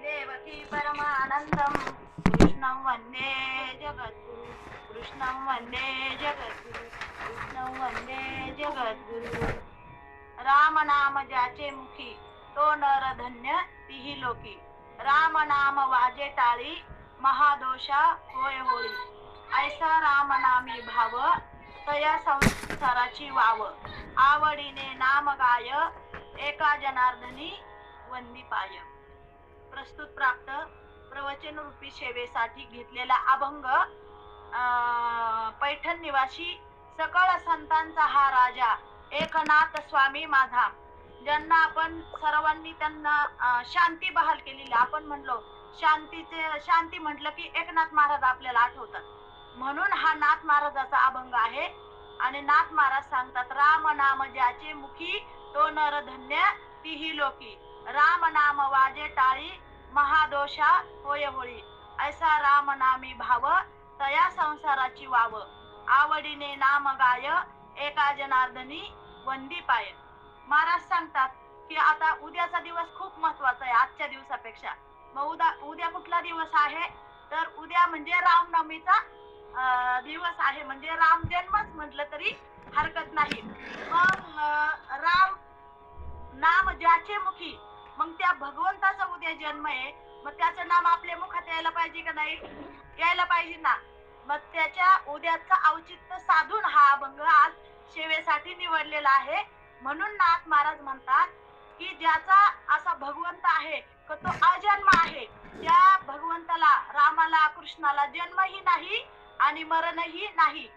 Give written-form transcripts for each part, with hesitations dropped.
देवकी परमानंदम कृष्णं वंदे जगद्गुरु कृष्णं वंदे जगद्गुरु कृष्णं वंदे जगद्गुरु। राम नाम ज्याचे मुखी तो नर धन्य तिही लोकी। राम नाम वाजे टाळी महादोषा होय होळी। ऐसा राम नामी भाव तया संसाराची वाव। आवडीने नाम गाय एका जनार्दनी वंदी पाय। प्रस्तुत प्राप्त प्रवचन रूपी सेवेसाठी घेतलेला अभंग पैठण निवासी सकळ संतांचा हा राजा एकनाथ स्वामी माझा, ज्यांना आपण सर्वांनी त्यांना शांती बहाल केलेली। आपण म्हणलो शांती म्हटलं की एकनाथ महाराज आपल्याला आठवतात, म्हणून हा नाथ महाराजाचा अभंग आहे। आणि नाथ महाराज सांगतात, राम नाम ज्याचे मुखी तो नर धन्य तिही लोकी। राम नाम वाजे टाळी महादोषा होय होळी। ऐसा राम नामी भाव तया संसाराची वाव। आवडीने नाम गाय एका जनार्दनी वंदी पाय। महाराज सांगतात की आता उद्याचा दिवस खूप महत्वाचा आहे आजच्या दिवसापेक्षा। मग उद्या कुठला दिवस आहे तर उद्या म्हणजे रामनवमीचा दिवस आहे, म्हणजे राम जन्मच म्हटलं तरी हरकत नाही। मग राम नाम ज्याचे मुखी, मग त्या भगवंताचा उद्या जन्म आहे, मग त्याचं नाम आपल्या मुखात यायला पाहिजे का नाही? यायला पाहिजे ना। मग त्याच्या उद्याचा औचित्य साधून हा अभंग आज सेवेसाठी निवडलेला आहे। म्हणून नाथ महाराज म्हणतात की ज्याचा असा भगवंत आहे की तो अजन्म आहे, त्या भगवंताला रामाला कृष्णाला जन्मही नाही आणि मरणही नाही।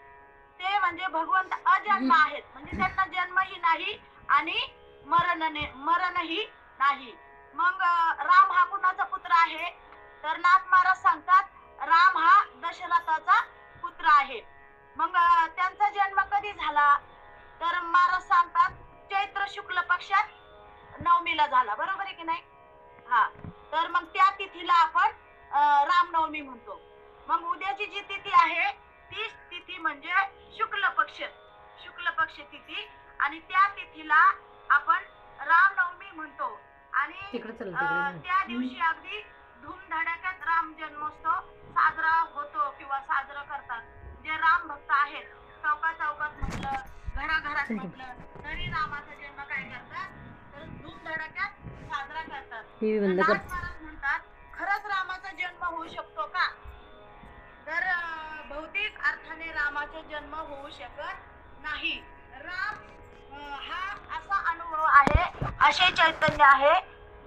ते म्हणजे भगवंत अजन्म आहेत, म्हणजे त्यांना जन्मही नाही आणि मरणही नाही। मग राम हा कुणाचा पुत्र आहे तर नाथ महाराज सांगतात राम हा दशरथाचा पुत्र आहे। मग त्यांचा जन्म कधी झाला तर महाराज सांगतात चैत्र शुक्ल पक्षात नवमीला झाला, बरोबर आहे की नाही? हा, तर मग त्या तिथीला आपण रामनवमी म्हणतो। मग उद्याची जी तिथी आहे ती तिथी म्हणजे शुक्ल पक्ष तिथी, आणि त्या तिथीला आपण रामनवमी म्हणतो। आणि त्या दिवशी अगदी धूमधडाक्यात राम जन्मोत्सव साजरा होतो किंवा साजरा करतात। जे राम भक्त आहेत चौकात म्हटलं, घराघरात म्हटलं तरी रामाचा जन्म काय करतात तर धूमधडाक्यात साजरा करतात। नाथ महाराज म्हणतात खरंच रामाचा जन्म होऊ शकतो का तर भौतिक अर्थाने रामाचा जन्म होऊ शकत नाही। राम हा असा अनुभव आहे, असे चैतन्य आहे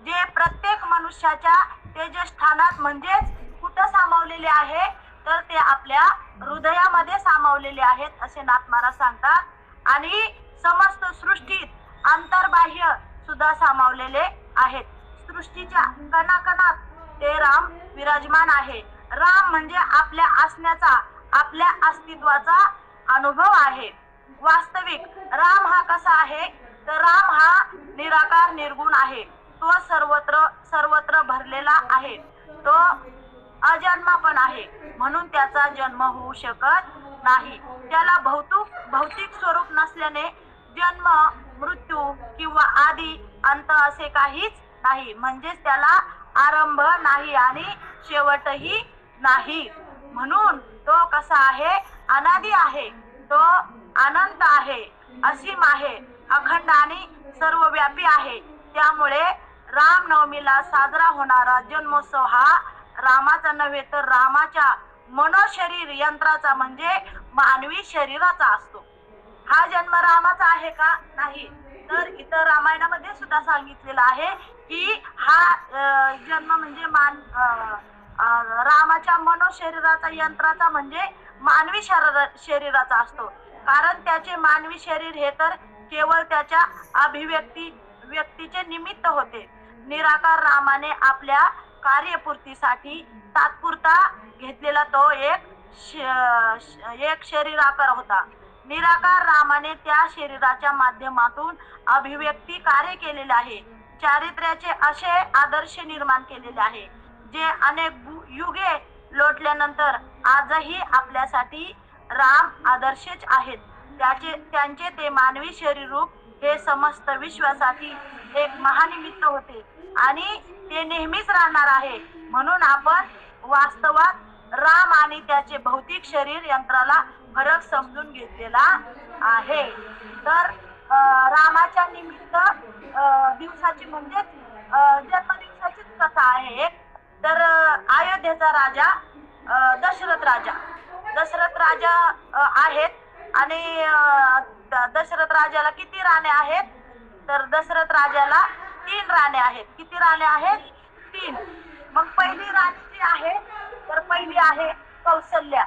जे प्रत्येक मनुष्याच्या तेजस्थानात म्हणजेच कुठं सामावलेले आहे तर ते आपल्या हृदयामध्ये सामावलेले आहेत असे नाथ महाराज सांगतात। आणि समस्त सृष्टीत अंतर्बाह्य सुद्धा सामावलेले आहेत। सृष्टीच्या कणाकणात ते राम विराजमान आहे। राम म्हणजे आपल्या असण्याचा, आपल्या अस्तित्वाचा अनुभव आहे। वास्तविक राम हा कसा आहे तर राम हा निराकार निर्गुण आहे। तो सर्वत्र भरलेला आहे। तो अजन्मा पण आहे, म्हणून त्याचा जन्म होऊ शकत नाही। त्याला भौतिक स्वरूप नसल्याने जन्म मृत्यू किंवा आदी अंत असे काहीच नाही, म्हणजेच त्याला आरंभ नाही आणि शेवटही नाही। म्हणून तो कसा आहे, अनादी आहे, तो अनंत आहे, असीम आहे, अखंड आणि सर्वव्यापी आहे। त्यामुळे रामनवमीला साजरा होणारा जन्मोत्सव हा रामाचा नव्हे तर रामाच्या मनोशरीर यंत्राचा म्हणजे मानवी शरीराचा असतो। हा जन्म रामाचा आहे का? नाही, तर इतर रामायणामध्ये सुद्धा सांगितलेलं आहे की हा जन्म म्हणजे रामाच्या मनोशरीराचा यंत्राचा म्हणजे मानवी शरीराचा असतो। कारण त्याचे मानवी शरीर हे तर केवळ त्याच्या व्यक्तीचे निमित्त होते। निराकार रामाने आपल्या कार्यपूर्तीसाठी तात्पुरता घेतलेला तो एक शरीराकार होता। निराकार रामाने त्या शरीराच्या माध्यमातून अभिव्यक्ती कार्य केलेले आहे। चारित्र्याचे असे आदर्श निर्माण केलेले आहे जे अनेक युगे लोटल्यानंतर आजही आपल्यासाठी राम आदर्शच आहेत। त्यांचे ते मानवी शरीर रूप हे समस्त विश्वासाठी एक महानिमित्त होते आणि ते नेहमीच राहणार आहे. म्हणून आपण वास्तवात राम आणि त्याचे भौतिक शरीर यंत्राला फरक समजून घेतलेला आहे. तर रामाच्या निमित्त दिवसाची म्हणजेच जन्मदिवसाचीच कथा आहे एक. तर अयोध्येचा राजा दशरथ राजा आहेत आणि दशरथ राजाला किती राणे आहेत? तर दशरथ राजाला 3 राणे आहेत. किती राणे आहेत? 3. मग पहिली राणी जी आहे तर पहिली आहे कौसल्या,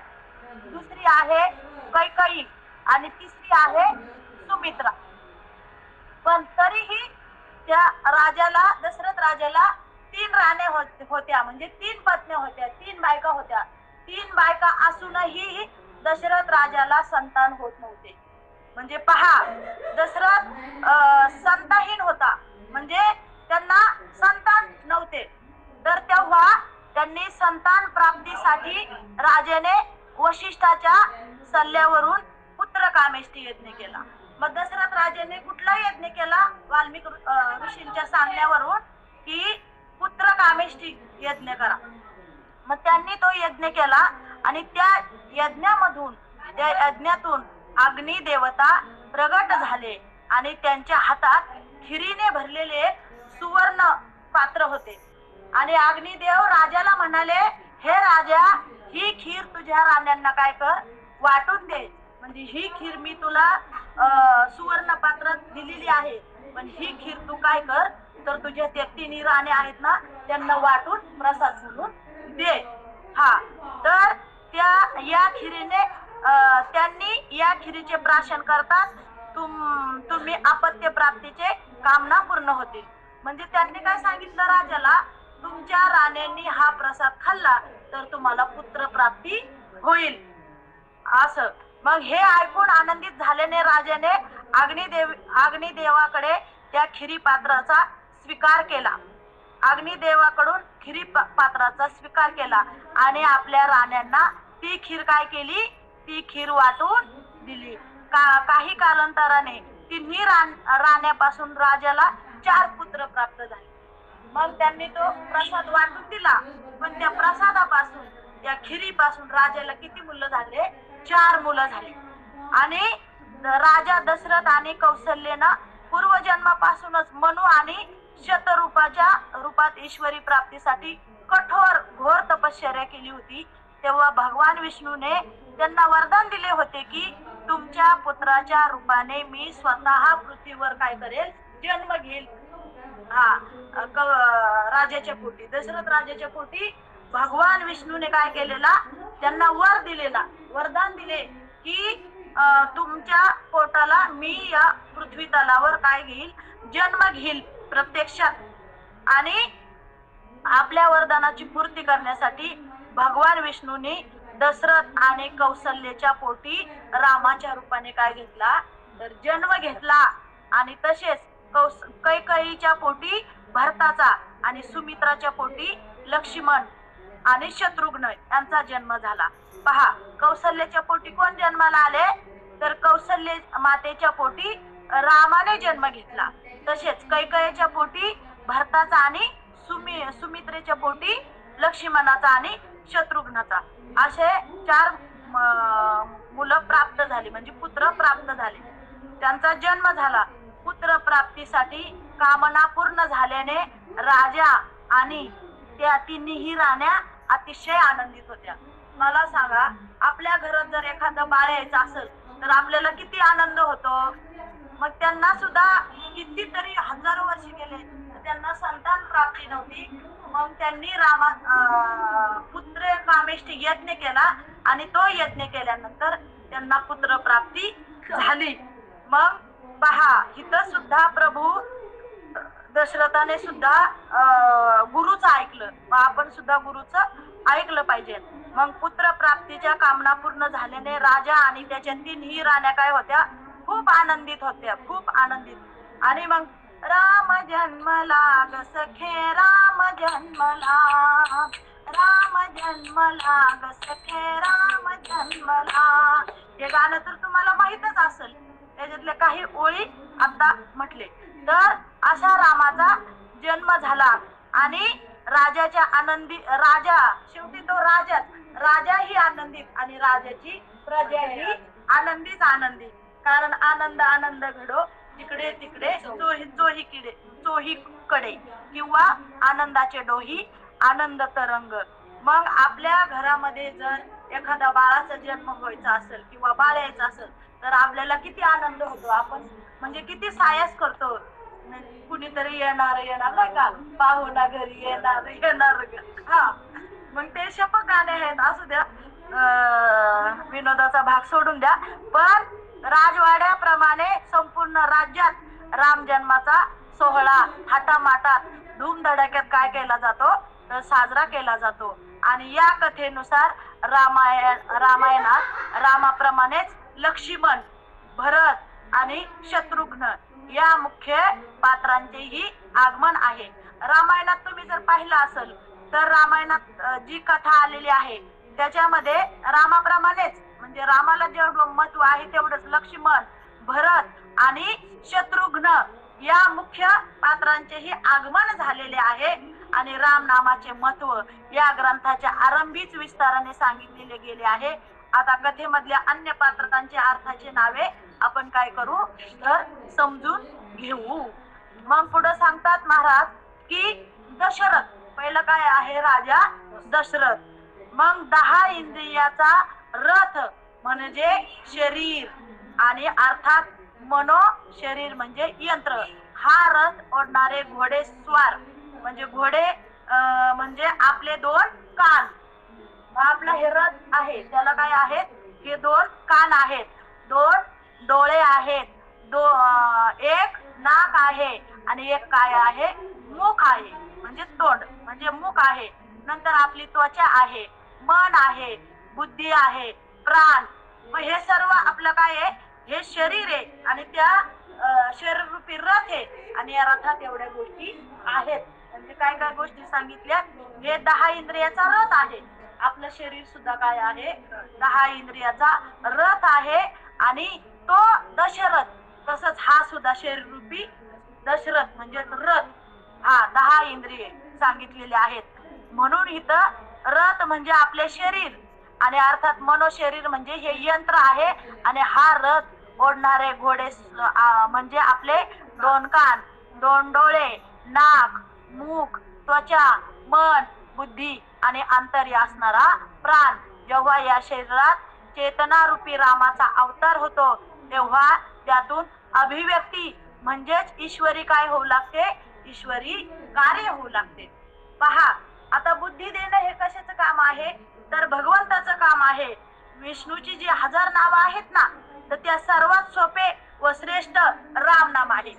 दुसरी आहे कैकई आणि तिसरी आहे सुमित्रा. पण तरीही त्या राजाला दशरथ राजाला 3 राणे होत्या, म्हणजे 3 पत्नी होत्या, 3 बायका होत्या. 3 बायका असूनही दशरथ राजाला संतान होत नव्हते. म्हणजे पहा, दशरथ संतानहीन होता, म्हणजे त्यांना संतान नव्हते. तर तेव्हा त्यांनी संतान प्राप्तीसाठी राजाने वशिष्ठाच्या सल्ल्यावरून पुत्र कामेष्टी यज्ञ केला. मग दशरथ राजाने कुठला यज्ञ केला? वाल्मिक ऋषींच्या सांगण्यावरून की पुत्र कामेष्टी यज्ञ करा. मग त्यांनी तो यज्ञ केला आणि त्या यज्ञातून अग्नी देवता प्रगट झाले आणि त्यांच्या हातात खिरीने भरलेले सुवर्ण पात्र होते. आणि अग्निदेव राजाला म्हणाले, हे राजा, ही खीर तुझ्या राण्यांना काय कर, वाटून दे. म्हणजे ही खीर मी तुला सुवर्ण पात्रात दिलेली आहे, पण ही खीर तू काय कर, तर तुझ्या ते 3 राणे आहेत ना, त्यांना वाटून प्रसाद म्हणून दे. हा, तर या खिरीने त्यांनी या खिरीचे प्राशन करतात तुम्ही अपत्य प्राप्तीचे कामना पूर्ण होतील. म्हणजे त्यांनी काय सांगितलं राजाला, तुमच्या राण्यांनी हा प्रसाद खाल्ला तर तुम्हाला पुत्र प्राप्ती होईल असं. मग हे ऐकून आनंदित झाल्याने राजाने अग्निदेवाकडे त्या खिरी पात्राचा स्वीकार केला. अग्निदेवाकडून खिरी पात्राचा स्वीकार केला आणि आपल्या राण्यांना ती खीर काय केली, ती खीर वाटून दिली. काही कालांतराने 3 राण्यापासून राजाला 4 पुत्र प्राप्त झाले. मग त्यांनी तो प्रसाद वाटून दिला, पण त्या प्रसादापासून, त्या खिरीपासून राजाला किती मुलं झाले? 4 मुलं झाली. आणि राजा दशरथ आणि कौसल्येनं पूर्वजन्मापासूनच मनु आणि शतरूपाच्या रूपात ईश्वरी प्राप्तीसाठी कठोर घोर तपश्चर्या केली होती. तेव्हा भगवान विष्णूने त्यांना वरदान दिले होते की तुमच्या पुत्राच्या रूपाने मी स्वतः पृथ्वीवर काय करेल, जन्म घेईल. राजाच्या पोटी, दशरथ राजाच्या पोटी भगवान विष्णूने काय केलेला, त्यांना वरदान दिले की तुमच्या पोटाला मी या पृथ्वी तलावर काय घेईल, जन्म घेईल प्रत्यक्षात. आणि आपल्या वरदानाची पूर्ती करण्यासाठी भगवान विष्णूने दशरथ आणि कौसल्याच्या पोटी रामाच्या रूपाने काय घेतला, तर जन्म घेतला. आणि तसेच कैकईच्या पोटी भरताचा आणि सुमित्राच्या पोटी लक्ष्मण आणि शत्रुघ्न यांचा जन्म झाला. पहा, कौसल्याच्या पोटी कोण जन्माला आले, तर कौसल्य मातेच्या पोटी रामाने जन्म घेतला. तसेच कैकईच्या पोटी भरताचा आणि सुमित्रेच्या पोटी लक्ष्मणाचा आणि शत्रुघ्नाचा, असे 4 मुलं प्राप्त झाली, म्हणजे पुत्र प्राप्त झाले, त्यांचा जन्म झाला. पुत्र प्राप्तीसाठी कामना पूर्ण झाल्याने राजा आणि त्या 3ही राण्या अतिशय आनंदित होत्या. मला सांगा, आपल्या घरात जर एखादं बाळ यायचं असेल तर आपल्याला किती आनंद होतो. मग त्यांना सुद्धा कितीतरी हजारो वर्ष गेले, त्यांना संतान प्राप्ती नव्हती. मग त्यांनी पुत्र कामेष्टी यज्ञ केला आणि तो यज्ञ केल्यानंतर त्यांना पुत्र प्राप्ती झाली. मग पहा, इथं सुद्धा प्रभू दशरथाने सुद्धा गुरुचं ऐकलं, मग आपण सुद्धा गुरुचं ऐकलं पाहिजे. मग पुत्र प्राप्तीच्या कामना पूर्ण झाल्याने राजा आणि त्याच्या 3ही राण्या काय होत्या, खूप आनंदित होत्या, खूप आनंदित. आणि मग राम जन्मला ग सखे, राम जन्मला, राम जन्मला ग सखे, राम जन्मला. हे गाणं तर तुम्हाला माहीतच असेल, त्याच्यातल्या काही ओळी आता म्हटले. तर अशा रामाचा जन्म झाला आणि राजाच्या आनंदी राजा शेवटी तो राजाही आनंदित आणि राजाची प्रजाही आनंदीच आनंदी. कारण आनंद घडो तिकडे तिकडे चोहीकडे किंवा आनंदाचे डोही आनंद तरंग. मग आपल्या घरामध्ये जर एखादा बाळाचा जन्म व्हायचा असेल किंवा बाळ यायचं असेल तर आपल्याला किती आनंद होतो. आपण म्हणजे किती सायस करतो. कुणीतरी येणार नाही का, पाहुणा घरी येणार. हा, मग ते शपथ गाणे आहेत. असू द्या, विनोदाचा भाग सोडून द्या. पण राजवाड्याप्रमाणे संपूर्ण राज्यात राम जन्माचा सोहळा थाटामाटात धूमधडाक्यात काय केला जातो तर साजरा केला जातो. आणि या कथेनुसार रामायणात रामाप्रमाणेच लक्ष्मण, भरत आणि शत्रुघ्न या मुख्य पात्रांचेही आगमन आहे. रामायणात तुम्ही जर पाहिलं असेल तर रामायणात जी कथा आलेली आहे त्याच्यामध्ये रामाप्रमाणेच म्हणजे रामाला जेवढं महत्व आहे तेवढंच लक्ष्मण, भरत आणि शत्रुघ्न या मुख्य पात्रांचेही आगमन झालेले आहे. आणि राम नामाचे महत्व या ग्रंथाच्या आरंभीच विस्ताराने सांगितलेले गेले आहे. आता कथेमधल्या अन्य पात्रांच्या अर्थाचे नावे आपण काय करू तर समजून घेऊ. मग पुढे सांगतात महाराज की दशरथ, पहिलं काय आहे राजा दशरथ. मग 10 इंद्रियाचा रथ म्हणजे शरीर आणि अर्थात मनो शरीर म्हणजे यंत्र. हा रथ ओढणारे घोडेस्वार म्हणजे घोडे म्हणजे आपले 2 कान. आपला हे रथ आहे त्याला काय आहेत, हे 2 कान आहेत, 2 डोळे आहेत, 1 नाक आहे आणि 1 काय आहे, मुख आहे म्हणजे तोंड म्हणजे मुख आहे. नंतर आपली त्वचा आहे, मन आहे, बुद्धी आहे, प्राण. मग हे सर्व आपलं काय आहे, हे शरीर आहे आणि त्या शरीर रूपी रथ आहे. आणि या रथात एवढ्या गोष्टी आहेत. म्हणजे काय काय गोष्टी सांगितल्या, हे 10 इंद्रियाचा रथ आहे. आपलं शरीर सुद्धा काय आहे, 10 इंद्रियाचा रथ आहे. आणि तो दशरथ तसंच हा सुद्धा शरीर रूपी दशरथ म्हणजे रथ, हा 10 इंद्रिये सांगितलेले आहेत. म्हणून इथं रथ म्हणजे आपले शरीर आणि अर्थात मनोशरीर म्हणजे हे यंत्र आहे. आणि हा रथ ओढणारे घोडे म्हणजे आपले 2 कान, 2 डोळे, नाक, मुख, त्वचा, मन, बुद्धी आणि आंतर्य असणारा प्राण. जेव्हा या शरीरात चेतनारूपी रामाचा अवतार होतो तेव्हा त्यातून अभिव्यक्ती म्हणजेच ईश्वरी काय होऊ लागते, ईश्वरी कार्य होऊ लागते. पहा, आता बुद्धी देणं हे कशाचं काम आहे तर भगवंताचं काम आहे. विष्णूची जी 1000 नावं आहेत ना तर त्या सर्वात सोपे व श्रेष्ठ राम नाम आहे.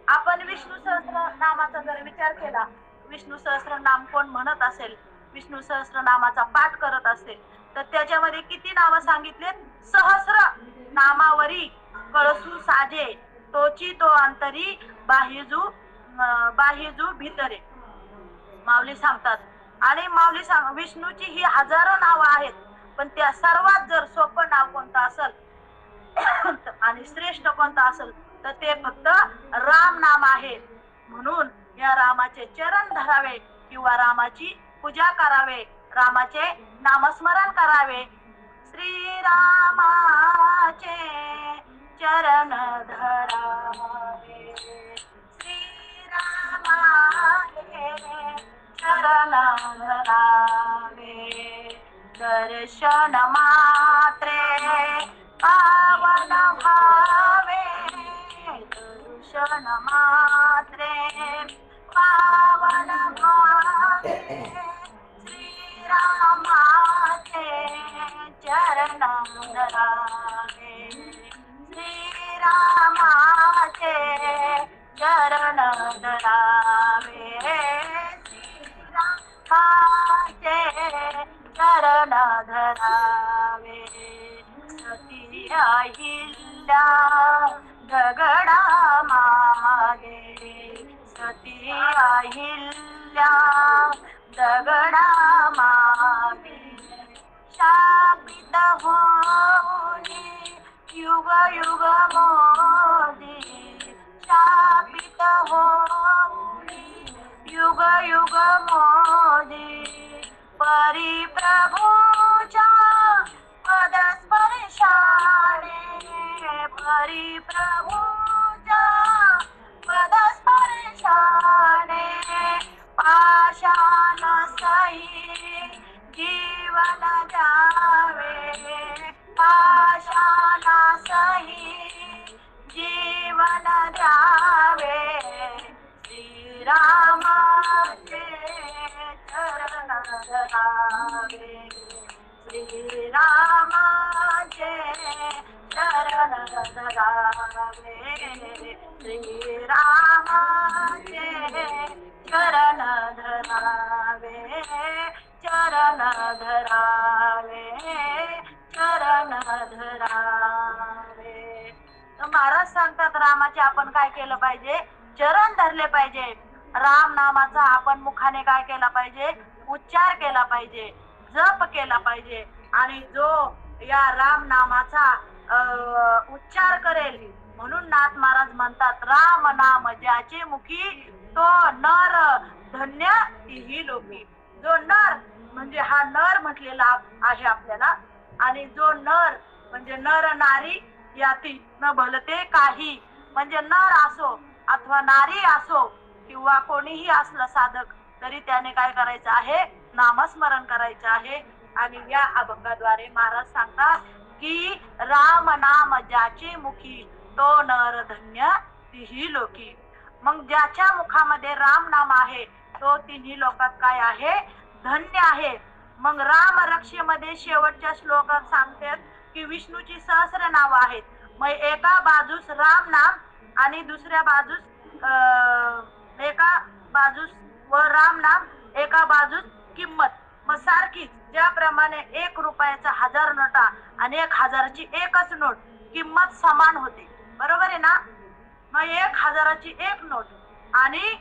आपण विष्णू सहस्त्रनामाचा जर विचार केला, विष्णू सहस्त्रनाम कोण म्हणत असेल, विष्णू सहस्त्रनामाचा पाठ करत असेल तर त्याच्यामध्ये किती नावं सांगितलेत, सहस्र नामावरी कळसू साजे तोची तो अंतरी बाह्यजू भितरे माऊली सांगतात. आणि माऊली विष्णूची ही 1000 नावं आहेत पण त्या सर्वात जर सोपं नाव कोणतं असेल आणि श्रेष्ठ कोणतं असेल तर ते फक्त राम नाम आहे. म्हणून या रामाचे चरण धरावे किंवा रामाची पूजा करावे, रामाचे नामस्मरण करावे. श्री रामाचे चरण धरावे, श्री रामाचे चरण धरावे. दर्शन मात्रे पावन भावे, दर्शन मात्रे पावन भावे. श्री रामाचे चरण धरावे, श्री रामाचे चरण धरावे, श्री रामाचे चरण धरावे. सती अहिल्या दगडा मागे, सती अहिल्या दगडा मागे. शापित होऊनी युग युग मोदी पाषाण सही जीवन द्यावे, पाषाण सही जीवन द्यावे, श्रीरामाचे चरण धरावे, श्रीरामाचे चरण धरावे, श्रीरामाचे चरण धरावे, चरण धरावे, चरण धरावे. तर महाराज सांगतात रामाचे आपण काय केलं पाहिजे, चरण धरले पाहिजे. राम नामाचा आपण मुखाने काय केला पाहिजे, उच्चार केला पाहिजे, जप केला पाहिजे. आणि जो या राम नामाचा उच्चार करेल, म्हणून नाथ महाराज म्हणतात राम नाम ज्याचे मुखी तो नर धन्य तीही लोकी. जो नर म्हणजे हा नर म्हटलेला आहे आपल्याला, आणि जो नर म्हणजे नर नारी याती न भलते काही, म्हणजे नर असो अथवा नारी असो किंवा कोणीही असलं साधक, तरी त्याने काय करायचं आहे, नामस्मरण करायचं आहे. आणि या अभंगाद्वारे महाराज सांगतात की राम नाम ज्याचे मुखी तो नर धन्य तिही लोकी. मग ज्याच्या मुखामध्ये राम नाम आहे तो तिन्ही लोकात काय आहे, धन्य आहे. मग राम रक्षेमध्ये शेवटच्या श्लोकात सांगतात की विष्णूची सहस्र नाव आहेत. मग एका बाजूस राम नाम आणि दुसऱ्या बाजूस एका बाजूस व राम नाम, एका बाजूस किंमत. मग सारखीच ज्याप्रमाणे 1 रुपयाचा 1000 नोटा आणि 1000ची एकच नोट किंमत समान होते, बरोबर आहे ना. मग 1000ची 1 नोट आणि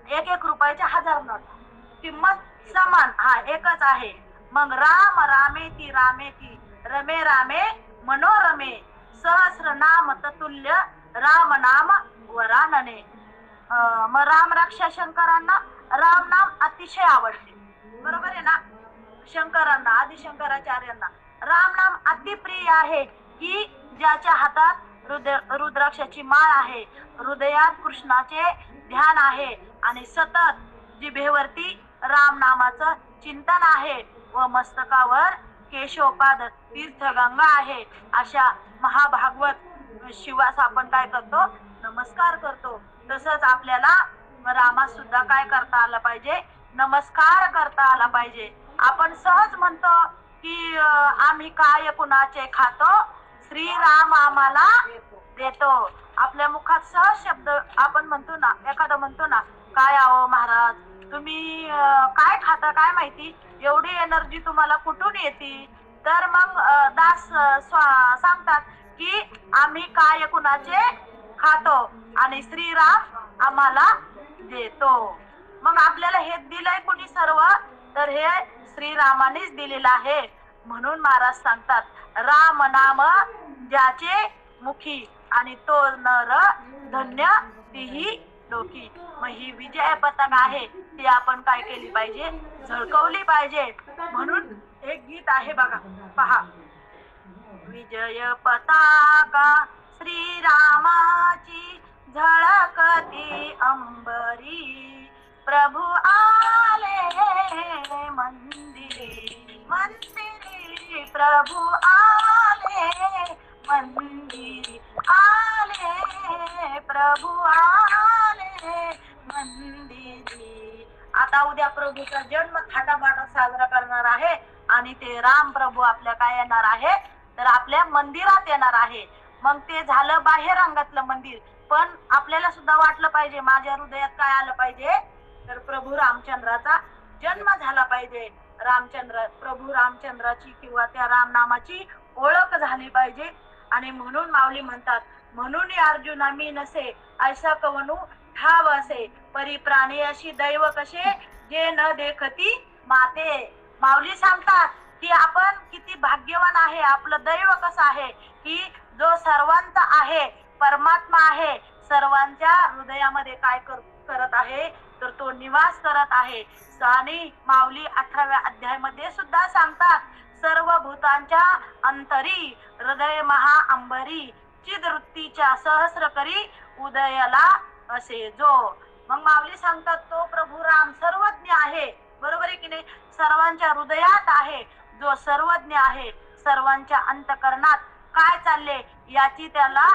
1 रुपयाच्या 1000 नोट किंमत समान, हा एकच आहे. मग राम रामेती रामेती रमे रामे मनोरमे, सहस्र नाम ततुल्य राम नाम वरानने. मग राम रक्षा शंकरांना राम नाम अतिशय आवडते, बरोबर आहे ना. शंकरांना, आदिशंकराचार्यांना राम नाम अतिप्रिय आहे की ज्याच्या हातात रुद्राक्षाची माळ आहे, हृदयात कृष्णाचे ध्यान आहे आणि सतत जिभेवरती राम नामाचं चिंतन आहे व मस्तकावर केशोपाद तीर्थगंगा आहे. अशा महाभागवत शिवास आपण काय करतो, नमस्कार करतो. तसंच आपल्याला रामास सुद्धा काय करता आलं पाहिजे, नमस्कार करता आला पाहिजे. आपण सहज म्हणतो की आम्ही काय कुणाचे खातो, श्रीराम आम्हाला देतो. आपल्या मुखात सहज शब्द आपण म्हणतो ना, एखादा म्हणतो ना, काय आहो महाराज तुम्ही काय खाता काय माहिती, एवढी एनर्जी तुम्हाला कुठून येते. तर मग दास सांगतात की आम्ही काय कुणाचे खातो आणि श्रीराम आम्हाला देतो. मग आपल्याला हे दिलंय कोणी सर्व, तर हे श्रीरामानेच दिलेलं आहे. म्हणून महाराज सांगतात राम नाम ज्याचे मुखी आणि तो नर धन्य तीही लोकी. मग ही विजय पताका आहे ती आपण काय केली पाहिजे, झळकवली पाहिजे. म्हणून एक गीत आहे बघा, पहा. विजय पताका श्रीरामाची झळकती अंबरी, प्रभु आले मंदिरी मंदिरी, प्रभु आले मंदिरी, आले प्रभु आले मंदिरी. आता उद्या प्रभूचा जन्म थाटामाटात साजरा करणार आहे आणि ते राम प्रभू आपल्या काय येणार आहे, तर आपल्या मंदिरात येणार आहे. मग ते झालं बाहेर अंगातलं मंदिर, पण आपल्याला सुद्धा वाटलं पाहिजे माझ्या हृदयात काय आलं पाहिजे, तर प्रभू रामचंद्राचा जन्म झाला पाहिजे. प्रभू रामचंद्राची किंवा त्या राम नामाची ओळख झाली पाहिजे. आणि म्हणून माऊली म्हणतात, म्हणून अर्जुना मी नसे ऐसा कवनू ठाव असे, परी प्राणी अशी दैव कसे जे न देखती माते. माऊली सांगतात की आपण किती भाग्यवान आहे, आपलं दैव कसं आहे की जो सर्वांचा आहे, परमात्मा आहे, सर्वांच्या हृदयामध्ये काय करत आहे, तर तो निवास करत आहे. आणि माऊली 18व्या अध्यायामध्ये सुद्धा सांगतात, सर्व भूतांच्या अंतरी हृदय महा अंबरी, चिदवृत्तीच्या सहस्र करी उदयाला असे जो. मग माऊली सांगतात तो प्रभू राम सर्वज्ञ आहे, बरोबर आहे की नाही? सर्वांच्या हृदयात आहे, जो सर्वज्ञ आहे, सर्वांच्या अंतकरणात काय चालले याची त्याला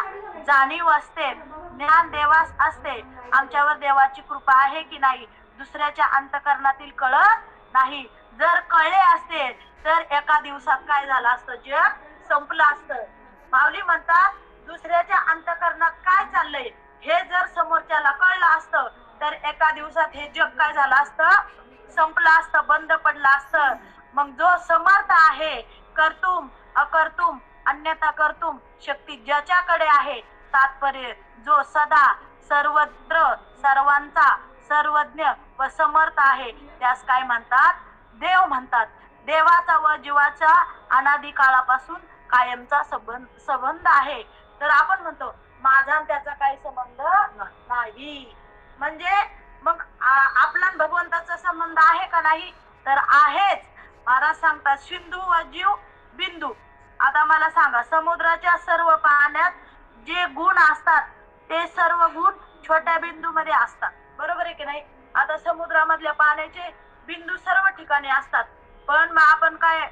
जाणीव असते, ज्ञान देवास असते. आमच्यावर देवाची कृपा आहे की नाही दुसऱ्याच्या अंतकरणातील कळत नाही. जर कळले असते तर एका दिवसात काय झालं असतं, जग संपलं असतं. माऊली म्हणतात दुसऱ्याच्या अंतकरणात काय चाललंय हे जर समोरच्याला कळलं असतं तर एका दिवसात हे जग काय झालं असतं, संपलं असतं, बंद पडलं असतं. मग जो समर्थ आहे, कर्तुम अकर्तुम अन्यथा कर्तुम शक्ती ज्याच्याकडे आहे, तात्पर्य जो सदा सर्वत्र सर्वांचा सर्वज्ञ व समर्थ आहे, त्यास काय म्हणतात, देव म्हणतात. देवाचा व जीवाचा अनादी काळापासून कायमचा संबंध आहे. तर आपण म्हणतो माझा त्याचा काही संबंध नाही, म्हणजे मग आपला भगवंताचा संबंध आहे का नाही, तर आहेच. महाराज सांगतात सिंधू व जीव बिंदू. आता मला सांगा, समुद्राच्या सर्व पाण्यात जे गुण असतात ते सर्व गुण छोट्या बिंदू मध्ये असतात, बरोबर आहे की नाही? आता समुद्रामधल्या पाण्याचे बिंदू सर्व ठिकाणी असतात, पण मग आपण काय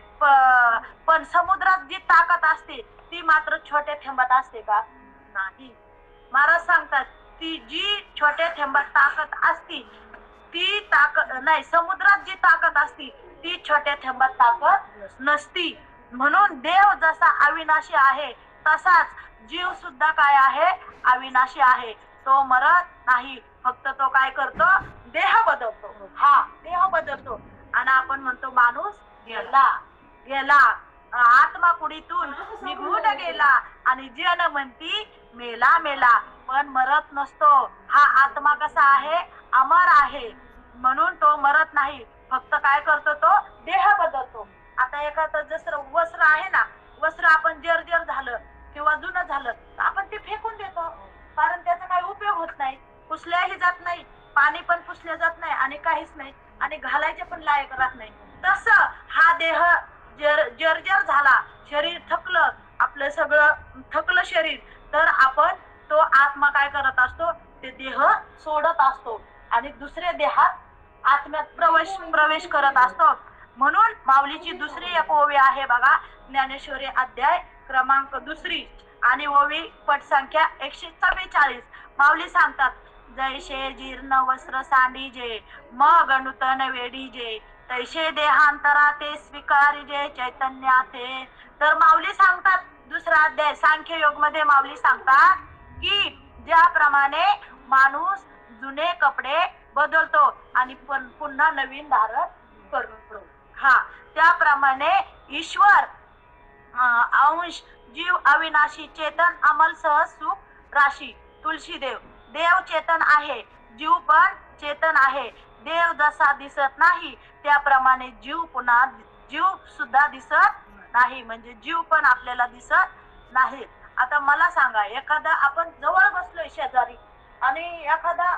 पण समुद्रात जी ताकद असते ती मात्र छोट्या थेंबात असते का, नाही. महाराज सांगतात ती जी छोट्या थेंबात ताकद असती ती ताकद नाही, समुद्रात जी ताकद असती ती छोट्या थेंबात ताकद नसती. म्हणून देव जसा अविनाशी आहे तसाच जीव सुद्धा काय आहे, अविनाशी आहे. तो मरत नाही, फक्त तो काय करतो, देह बदलतो. हा देह बदलतो. आणि आपण म्हणतो माणूस गेला गेला, आत्मा कुडीतून निघून गेला आणि जन म्हणती मेला मेला, पण मरत नसतो. हा आत्मा कसा आहे, अमर आहे, म्हणून तो मरत नाही, फक्त काय करतो, तो देह बदलतो. आता एखादं जसं वस्त्र आहे ना, वस्त्र आपण जर्जर झालं किंवा जुनं झालं तर आपण ते फेकून देतो, कारण त्याचा काही उपयोग होत नाही, पुसल्याही जात नाही, पाणी पण पुसल्या जात नाही आणि काहीच नाही, आणि घालायचे पण लायक राहत नाही. तसं हा देह जर्जर झाला, शरीर थकलं, आपलं सगळं थकलं शरीर, तर आपण तो आत्मा काय करत असतो, ते देह सोडत असतो आणि दुसऱ्या देहात आत्म्यात प्रवेश करत असतो. म्हणून माऊलीची दुसरी एक ओवी आहे बघा, ज्ञानेश्वरी अध्याय क्रमांक 2 आणि ओवी पट संख्या 144. माऊली सांगतात जैसे जीर्ण वस्त्र सांडीजे मग नूतन वेडीजे, तैसे देहांतरा ते स्वीकारिजे चैतन्याथे. तर माऊली सांगतात दुसरा अध्याय सांख्य योग मध्ये माऊली सांगतात की ज्याप्रमाणे माणूस जुने कपडे बदलतो आणि पुन्हा नवीन धारण करतो, हा त्याप्रमाणे ईश्वर अंश जीव अविनाशी चेतन अमल सहज सुख राशी. तुलसीदेव देव चेतन आहे, जीव पण चेतन आहे. देव जसा दिसत नाही त्याप्रमाणे जीव सुद्धा दिसत नाही, म्हणजे जीव पण आपल्याला दिसत नाही. आता मला सांगा, एखादा आपण जवळ बसलोय शेजारी आणि एखादा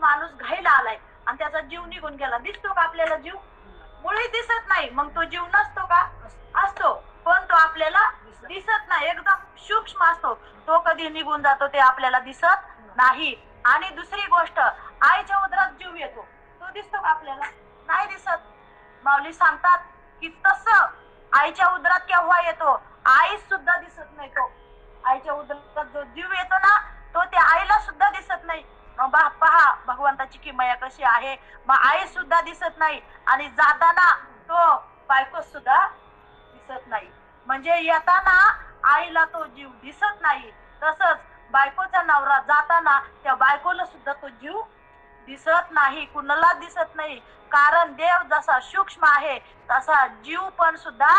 माणूस घाईला आलाय आणि त्याचा जीव निघून गेला, दिसतो का आपल्याला जीव? मुळी दिसत नाही, मग तो जीव नसतो का? असतो, पण तो आपल्याला दिसत नाही, एकदम सूक्ष्म असतो, तो कधी निघून जातो ते आपल्याला दिसत नाही. आणि दुसरी गोष्ट, आईच्या उदरात जीव येतो, तो दिसतो का आपल्याला? नाही दिसत. माऊली सांगतात की तसं आईच्या उदरात केव्हा येतो, आई सुद्धा दिसत नाही. तो आईच्या उदरात जो जीव येतो ना, तो त्या आईला सुद्धा दिसत नाही. मग पहा भगवंताची किमया कशी आहे. मग आई सुद्धा दिसत नाही आणि जाताना तो बायको सुद्धा दिसत नाही, म्हणजे येताना आईला तो जीव दिसत नाही, तसंच बायकोचा नवरा जाताना त्या बायकोला सुद्धा तो जीव दिसत नाही, कुणाला दिसत नाही. कारण देव जसा सूक्ष्म आहे तसा जीव पण सुद्धा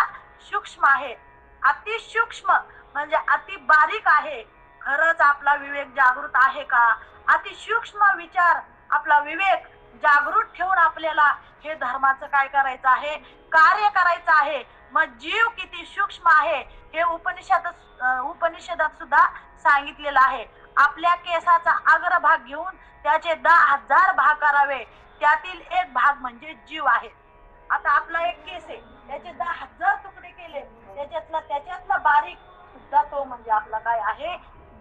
सूक्ष्म आहे, अति सूक्ष्म, म्हणजे अति बारीक आहे. खरंच आपला विवेक जागृत आहे का? अति सूक्ष्म विचार, आपला विवेक जागृत ठेवून आपल्याला हे धर्माचं काय करायचं आहे, कार्य करायचं आहे. मग जीव किती सूक्ष्म आहे हे उपनिषदात सुद्धा सांगितलेलं आहे. आपल्या केसाचा अग्रभाग घेऊन त्याचे 10,000 भाग करावे, त्यातील एक भाग म्हणजे जीव आहे. आता आपला एक केस आहे, त्याचे 10,000 तुकडे केले, त्याच्यातला बारीक सुद्धा तो म्हणजे आपला काय आहे,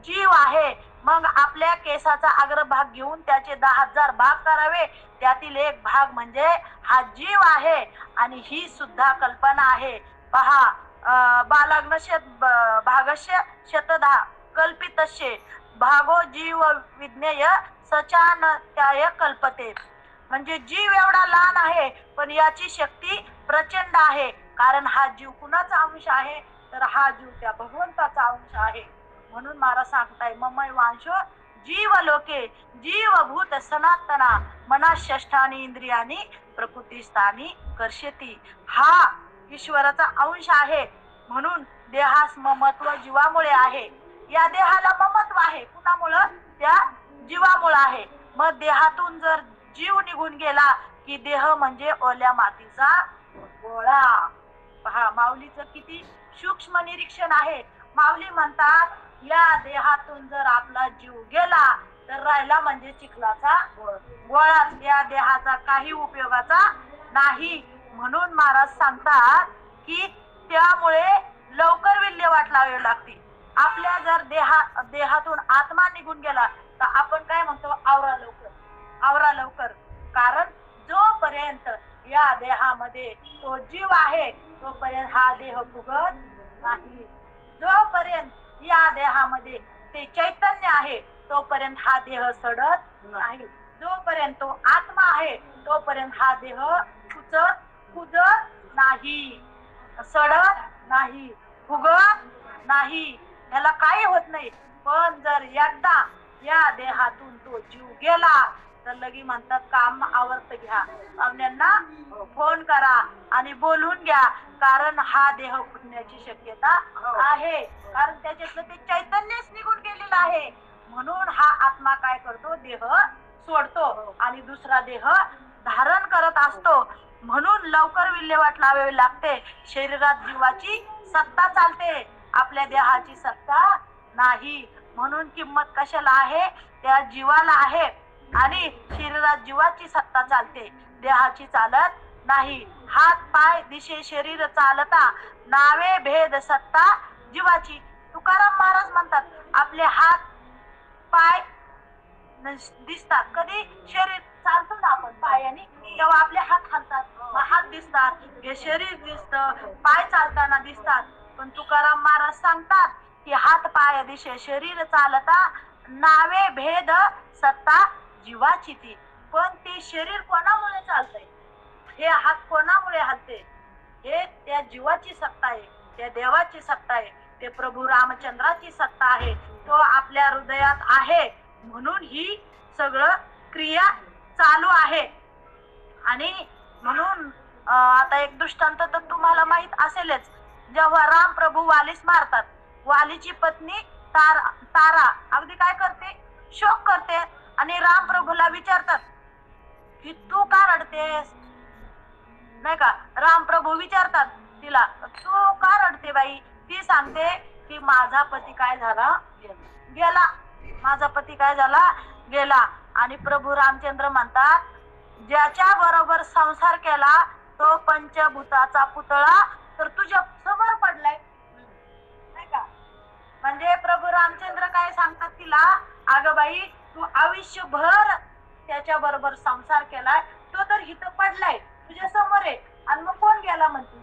जीव आहे. मग आपल्या केसाचा अग्रभाग घेऊन त्याचे 10,000 भाग करावे. त्यातील एक भाग म्हणजे हा जीव आहे. आणि ही सुद्धा कल्पना आहे. पहा, बालाग्नशे भागस्य शतधा कल्पितस्य भागो जीव विज्ञेय सचानत्याय कल्पते. म्हणजे जीव एवढा लहान आहे पण याची शक्ती प्रचंड आहे. कारण हा जीव कुणाचा अंश आहे? तर हा जीव त्या भगवंताचा अंश आहे. म्हणून महाराज सांगताय ममैवांशो जीव लोके जीवभूत सनातना मनाष्ठानी इंद्रियानी प्रकृती स्थानी कर्षती. हा ईश्वराचा अंश आहे. म्हणून देहास ममत्व जीवामुळे आहे. या देहाला ममत्व आहे कुणामुळं? त्या जीवामुळे आहे. मग देहातून जर जीव निघून गेला की देह म्हणजे ओल्या मातीचा गोळा. पहा माऊलीचं किती सूक्ष्म निरीक्षण आहे. माऊली म्हणतात या देहातून जर आपला जीव गेला तर राहिला म्हणजे चिखलाचा गोळा. या देहाचा काही उपयोगाचा नाही. म्हणून महाराज सांगतात की त्यामुळे लवकर विल्हेवाट लावावी लागते. आपल्या जर देहातून आत्मा निघून गेला तर आपण काय म्हणतो? आवरा लवकर, आवरा लवकर. कारण जोपर्यंत या देहामध्ये तो जीव आहे तोपर्यंत हा देह फुगत नाही. जोपर्यंत या देहामध्ये ते चैतन्य आहे तोपर्यंत हा देह सडत नाही. जोपर्यंत तो आत्मा आहे तोपर्यंत हा देह कुजत नाही, सडत नाही, फुगत नाही, त्याला काही होत नाही. पण जर एकदा या देहातून तो जीव गेला तर लगी म्हणतात काम आवर्त घ्या, पाहुण्यांना फोन करा आणि बोलून घ्या. कारण हा देह फुटण्याची शक्यता आहे. कारण त्याच्यातलं ते चैतन्यच निघून गेलेलं आहे. म्हणून हा आत्मा काय करतो? देह सोडतो आणि दुसरा देह धारण करत असतो. म्हणून लवकर विल्हेवाट लावावी लागते. शरीरात जीवाची सत्ता चालते, आपल्या देहाची सत्ता नाही. म्हणून किंमत कशाला आहे? त्या जीवाला आहे. आणि शरीरात जीवाची सत्ता चालते, देहाची चालत नाही. हात पाय दिशे शरीर चालता नावे भेद सत्ता जीवाची. तुकाराम महाराज म्हणतात आपले हात पाय दिसतात. कधी शरीर चालतो ना आपण पायाने तेव्हा आपले हात हलतात, हात दिसतात, हे शरीर दिसतं, पाय चालताना दिसतात. पण तुकाराम महाराज सांगतात की हात पाय दिशे शरीर चालता नावे भेद सत्ता जीवाची ती. पण ते शरीर कोणामुळे चालतंय? हे हात कोणामुळे हलते? हे त्या जीवाची सत्ता आहे, त्या देवाची सत्ता आहे, ते प्रभू रामचंद्राची सत्ता आहे. तो आपल्या हृदयात आहे. म्हणून ही सगळं क्रिया चालू आहे. आणि म्हणून आता एक दृष्टांत तर तुम्हाला माहित असेलच. जेव्हा राम प्रभू वालीस मारतात, वालीची पत्नी तारा अगदी काय करते? शोक करते. आणि राम प्रभूला विचारतात की तू का रडतेस? नाही का? राम प्रभू विचारतात तिला तू का रडते बाई? ती सांगते की माझा पती काय झाला? गेला. माझा पती काय झाला? गेला. आणि प्रभू रामचंद्र म्हणतात ज्याच्या बरोबर संसार केला तो पंचभूताचा पुतळा तर तुझ्या समोर पडलाय. नाही का? म्हणजे प्रभू रामचंद्र काय सांगतात तिला? अगं बाई तू आयुष्यभर त्याच्या बरोबर संसार केलाय, तो तर हिथं पडलाय तुझ्या समोर आहे आणि मग कोण गेला म्हणते?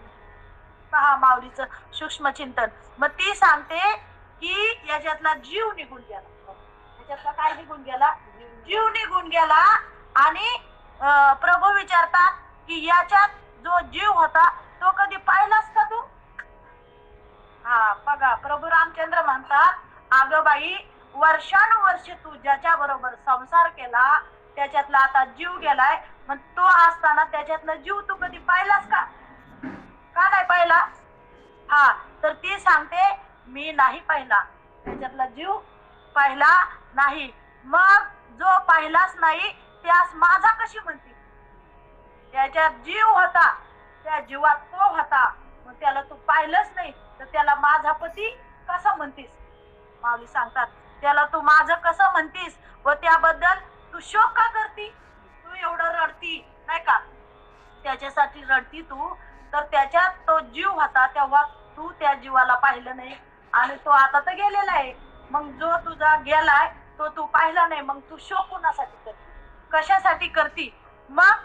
पहा माऊलीचं सूक्ष्म चिंतन. मग ती सांगते की याच्यातला जीव निघून गेला. याच्यातला काय निघून गेला? जीव निघून गेला. आणि प्रभू विचारतात की याच्यात जो जीव होता तो कधी पाहिलास का तू? हा बघा प्रभू रामचंद्र म्हणतात अगं बाई वर्षानुवर्ष तू ज्याच्या बरोबर संसार केला त्याच्यातला आता जीव गेलाय, मग तो असताना त्याच्यातला जीव तू कधी पाहिलास का? का नाही पाहिला? हा तर ती सांगते मी नाही पाहिला, त्याच्यातला जीव पाहिला नाही. मग जो पाहिलाच नाही त्यास माझा कशी म्हणते? त्याच्यात जीव होता, त्या जीवात तो होता, मग त्याला तू पाहिलंच नाही तर त्याला माझा पती कसं म्हणतीस? माऊली सांगतात त्याला तू माझं कसं म्हणतीस व त्याबद्दल तू शोक का करती? तू एवढं रडती नाही का? त्याच्यासाठी रडती तू. तर त्याच्यात तो जीव होता तेव्हा तू त्या जीवाला पाहिलं नाही आणि तो आता तर गेलेला आहे. मग जो तुझा गेलाय तो तू पाहिला नाही, मग तू शोक कुणासाठी करती, कशासाठी करती? मग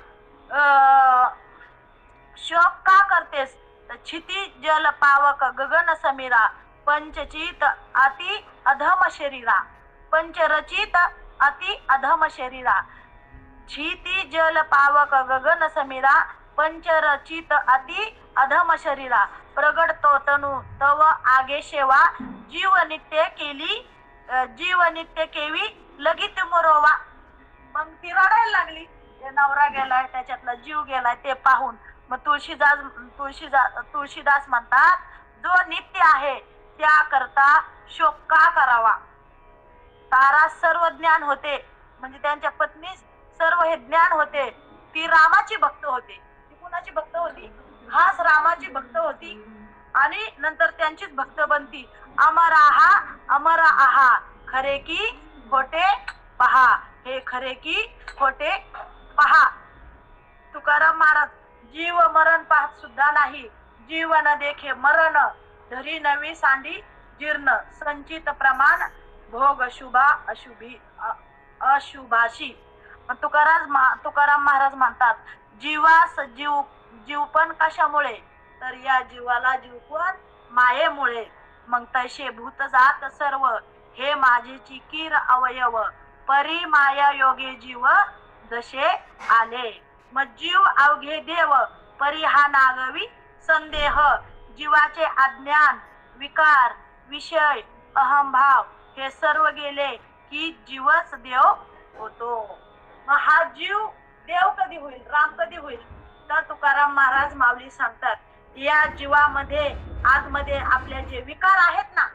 शोक का करतेस? तर क्षिती जल पावक गगन समीरा, पंचचित अति अधम शरीरा, पंचरचित अति अधम शरीरा, क्षिती जल पावक गगन समीरा, पंचरचित अति अधम शरीरा, प्रगटतो तनु तव आगे शेवा, जीव नित्य केली जीव नित्य केवी लगीत मुरोवा. मग ती रडायला लागली, ते नवरा गेलाय त्याच्यातला जीव गेलाय ते पाहून. मग तुळशीदास म्हणतात, जो नित्य आहे त्या करता शोक का करावा? तारा सर्व ज्ञान होते, म्हणजे त्यांच्या पत्नीस सर्व हे ज्ञान होते. ती रामाची भक्त होते. ती कुणाची भक्त होती? खास रामाची भक्त होती. आणि नंतर त्यांचीच भक्त बनती. अमर आहा खरे की खोटे पहा, हे खरे की खोटे पहा. तुकाराम महाराज, जीव मरण पाहत सुद्धा नाही, जीवन देखे मरण, धरी नवी सांडी जीर्ण, संचित प्रमाण भोग शुभा अशुभाशी. तुकाराम महाराज म्हणतात, जीवास जीवपण कशामुळे? तर या जीवाला जीवपण मायेमुळे. मग तसे भूत जात सर्व, हे माझेची कीर अवयव, परी माया योगे जीव जसे आले. मग जीव अवघे देव, परी हा नागवी संदेह, जीवाचे अज्ञान, विकार, विषय, अहंभाव हे सर्व गेले की जीवच देव होतो. मग हा जीव देव कधी होईल, राम कधी होईल? तर तुकाराम महाराज माऊली सांगतात, या जीवामध्ये आतमध्ये आपले जे विकार आहेत ना,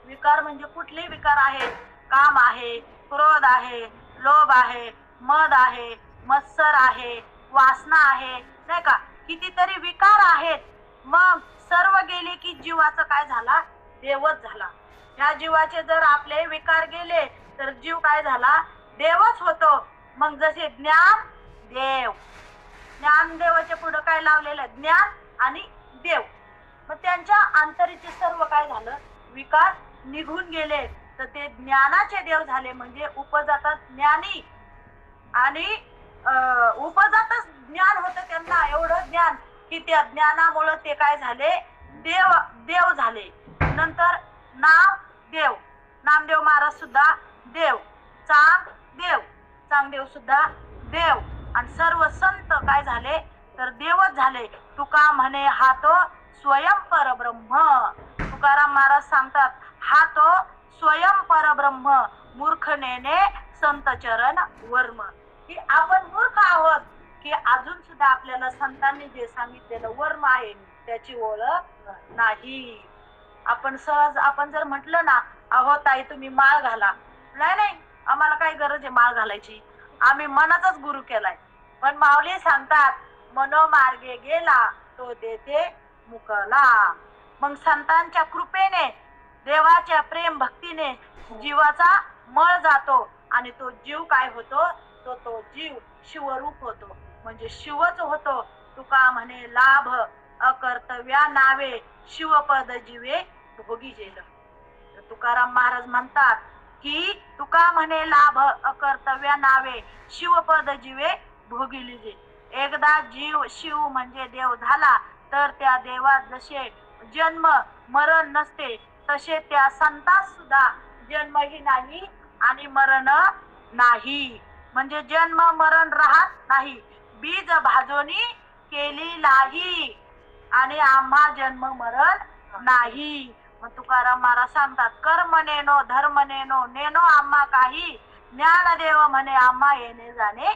विकार म्हणजे कुठले विकार आहेत? काम आहे, क्रोध आहे, लोभ आहे, मद आहे, मत्सर आहे, वासना आहे, नाही का? कितीतरी विकार आहेत. मग सर्व गेले की जीवाचं काय झाला? देवच झाला. ह्या जीवाचे जर आपले विकार गेले तर जीव काय झाला? देवच होतो. मग जसे ज्ञान देव, ज्ञानदेवाच्या पुढे काय लावलेलं? ज्ञान आणि देव. मग त्यांच्या अंतरीचे सर्व काय झालं? विकार निघून गेले, तर ते ज्ञानाचे देव झाले. म्हणजे उपजातात ज्ञानी, आणि उपजातच ज्ञान होतं त्यांना, एवढं ज्ञान की त्या ज्ञानामुळे ते काय झाले? देव झाले. नंतर नामदेव, नामदेव महाराज सुद्धा देव, चांगदेव सुद्धा देव, आणि सर्व संत काय झाले? तर देवच झाले. तुका म्हणे हा तो स्वयं परब्रह्म. तुकाराम महाराज सांगतात, हा तो स्वयं परब्रह्म, मूर्खनेने संत चरण वर्म. की आपण मूर्ख आहोत की अजून सुद्धा आपल्याला संतांनी जे सांगितलेलं वर्म आहे त्याची ओळख नाही. आपण सहज आपण जर म्हटलं ना, अहो ताई तुम्ही माळ घाला, नाही आम्हाला काय गरज आहे माळ घालायची, आम्ही मनाचाच गुरु केलाय. पण माऊली सांगतात, मनोमार्गे गेला तो देते मुकला. मग संतांच्या कृपेने, देवाच्या प्रेम भक्तीने जीवाचा मळ जातो, आणि तो जीव काय होतो? तो जीव शिवरूप होतो, म्हणजे शिवच होतो. तुका म्हणे लाभ अकर्तव्या नावे, शिवपद जीवे भोगी जेल. तुकाराम महाराज म्हणतात की तुका म्हणे लाभ अकर्तव्या नावे, शिवपद जीवे भोगी लिजे. एकदा जीव शिव म्हणजे देव झाला तर त्या देवात जसे जन्म मरण नसते, तसे त्या संतास सुद्धा जन्मही नाही आणि मरण नाही. म्हणजे जन्म मरण राहत नाही. बीज भाजोनी केली लाही, आणि आम्हा जन्म मरण नाही. मग तुकाराम महाराज सांगतात, कर्म नेनो धर्म नेनो नेनो आम्हा काही, ज्ञानदेव म्हणे आम्हा येणे जाणे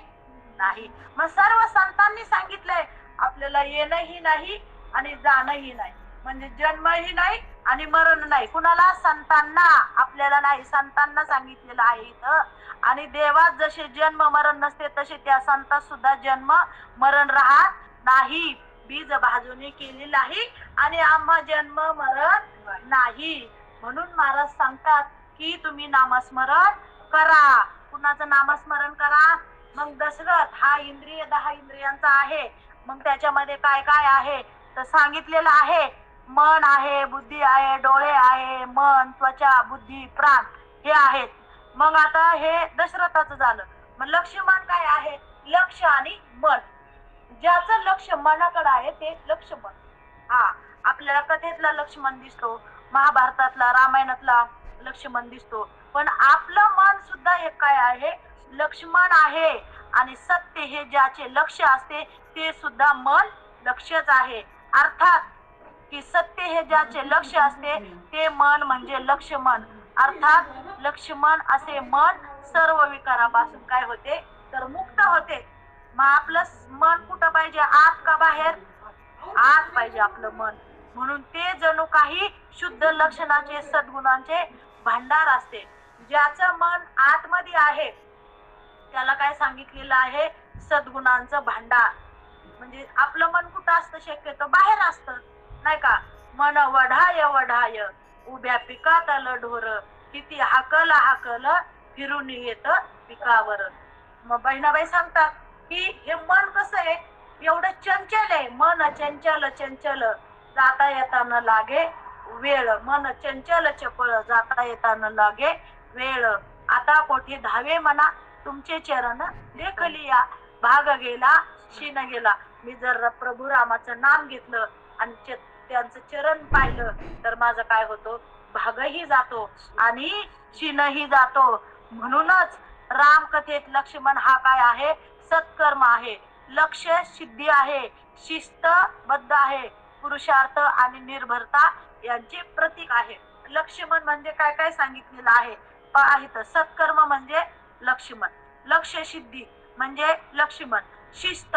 नाही. मग सर्व संतांनी सांगितलंय आपल्याला येणंही नाही आणि जाणंही नाही, म्हणजे जन्मही नाही आणि मरण नाही. कुणाला? संतांना. आपल्याला नाही, संतांना सांगितलेलं आहे इथं. आणि देवात जसे जन्म मरण नसते तसे त्या संतात सुद्धा जन्म मरण राहत नाही. बीज भाजून केलेलं आहे आणि आम्हा जन्म मरण नाही. म्हणून महाराज सांगतात की तुम्ही नामस्मरण करा. कुणाचं नामस्मरण करा? मग दशरथ हा इंद्रिय 10 इंद्रियांचा आहे. मग त्याच्यामध्ये काय काय आहे तर सांगितलेलं आहे. मन आहे, बुद्धी आहे, डोळे आहे, मन, त्वचा, बुद्धी, प्राण हे आहेत. मग आता हे दशरथाचं झालं. मग लक्ष्मण काय आहे? लक्ष आणि मन. ज्याचं लक्ष मनाकडे आहे ते लक्ष्मण. हा, आपल्याला कथेतला लक्ष्मण दिसतो, महाभारतातला, रामायणातला लक्ष्मण दिसतो, पण आपलं मन सुद्धा एक काय आहे? लक्ष्मण आहे. आणि सत्य हे ज्याचे लक्ष असते ते सुद्धा मन लक्षच आहे. अर्थात की सत्य हे ज्याचे लक्ष असते ते मन म्हणजे लक्ष्मण. अर्थात लक्ष्मण असे मन सर्व विकारापासून काय होते? तर मुक्त होते. मग आपलं मन कुठं पाहिजे? आत का बाहेर? आत पाहिजे आपलं मन. म्हणून ते जणू काही शुद्ध लक्षणाचे, सद्गुणांचे भांडार असते. ज्याचं मन आतमध्ये आहे त्याला काय सांगितलेलं आहे? सद्गुणांचं भांडार. म्हणजे आपलं मन कुठं असतं? शक्यतो बाहेर असतं, नाही का? मन वढाय वढाय उभ्या पिकातल ढोर, किती हाकल हाकल फिरून येत पिकावर. मग बहिणाबाई सांगतात की हे मन कसं आहे? एवढं चंचल आहे. मन चंचल चंचल जाता येता न लागे वेळ. मन चंचल चपळ जाता येता न लागे वेळ. आता कोठे धावे म्हणा तुमचे चरण देखलिया, भाग गेला शीन गेला. मी जर प्रभू रामाचं नाम घेतलं आणि त्यांचं चरण पाहिलं तर माझं काय होतो? भागही जातो आणि शीनही जातो. म्हणूनच रामकथेत लक्ष्मण हा काय आहे? सत्कर्म आहे, लक्ष सिद्धी आहे, शिस्तबद्ध आहे, पुरुषार्थ आणि निर्भरता यांचे प्रतीक आहे. लक्ष्मण म्हणजे काय काय सांगितलेलं आहे पहा. सत्कर्म म्हणजे लक्ष्मण, लक्ष सिद्धी म्हणजे लक्ष्मण, शिस्त,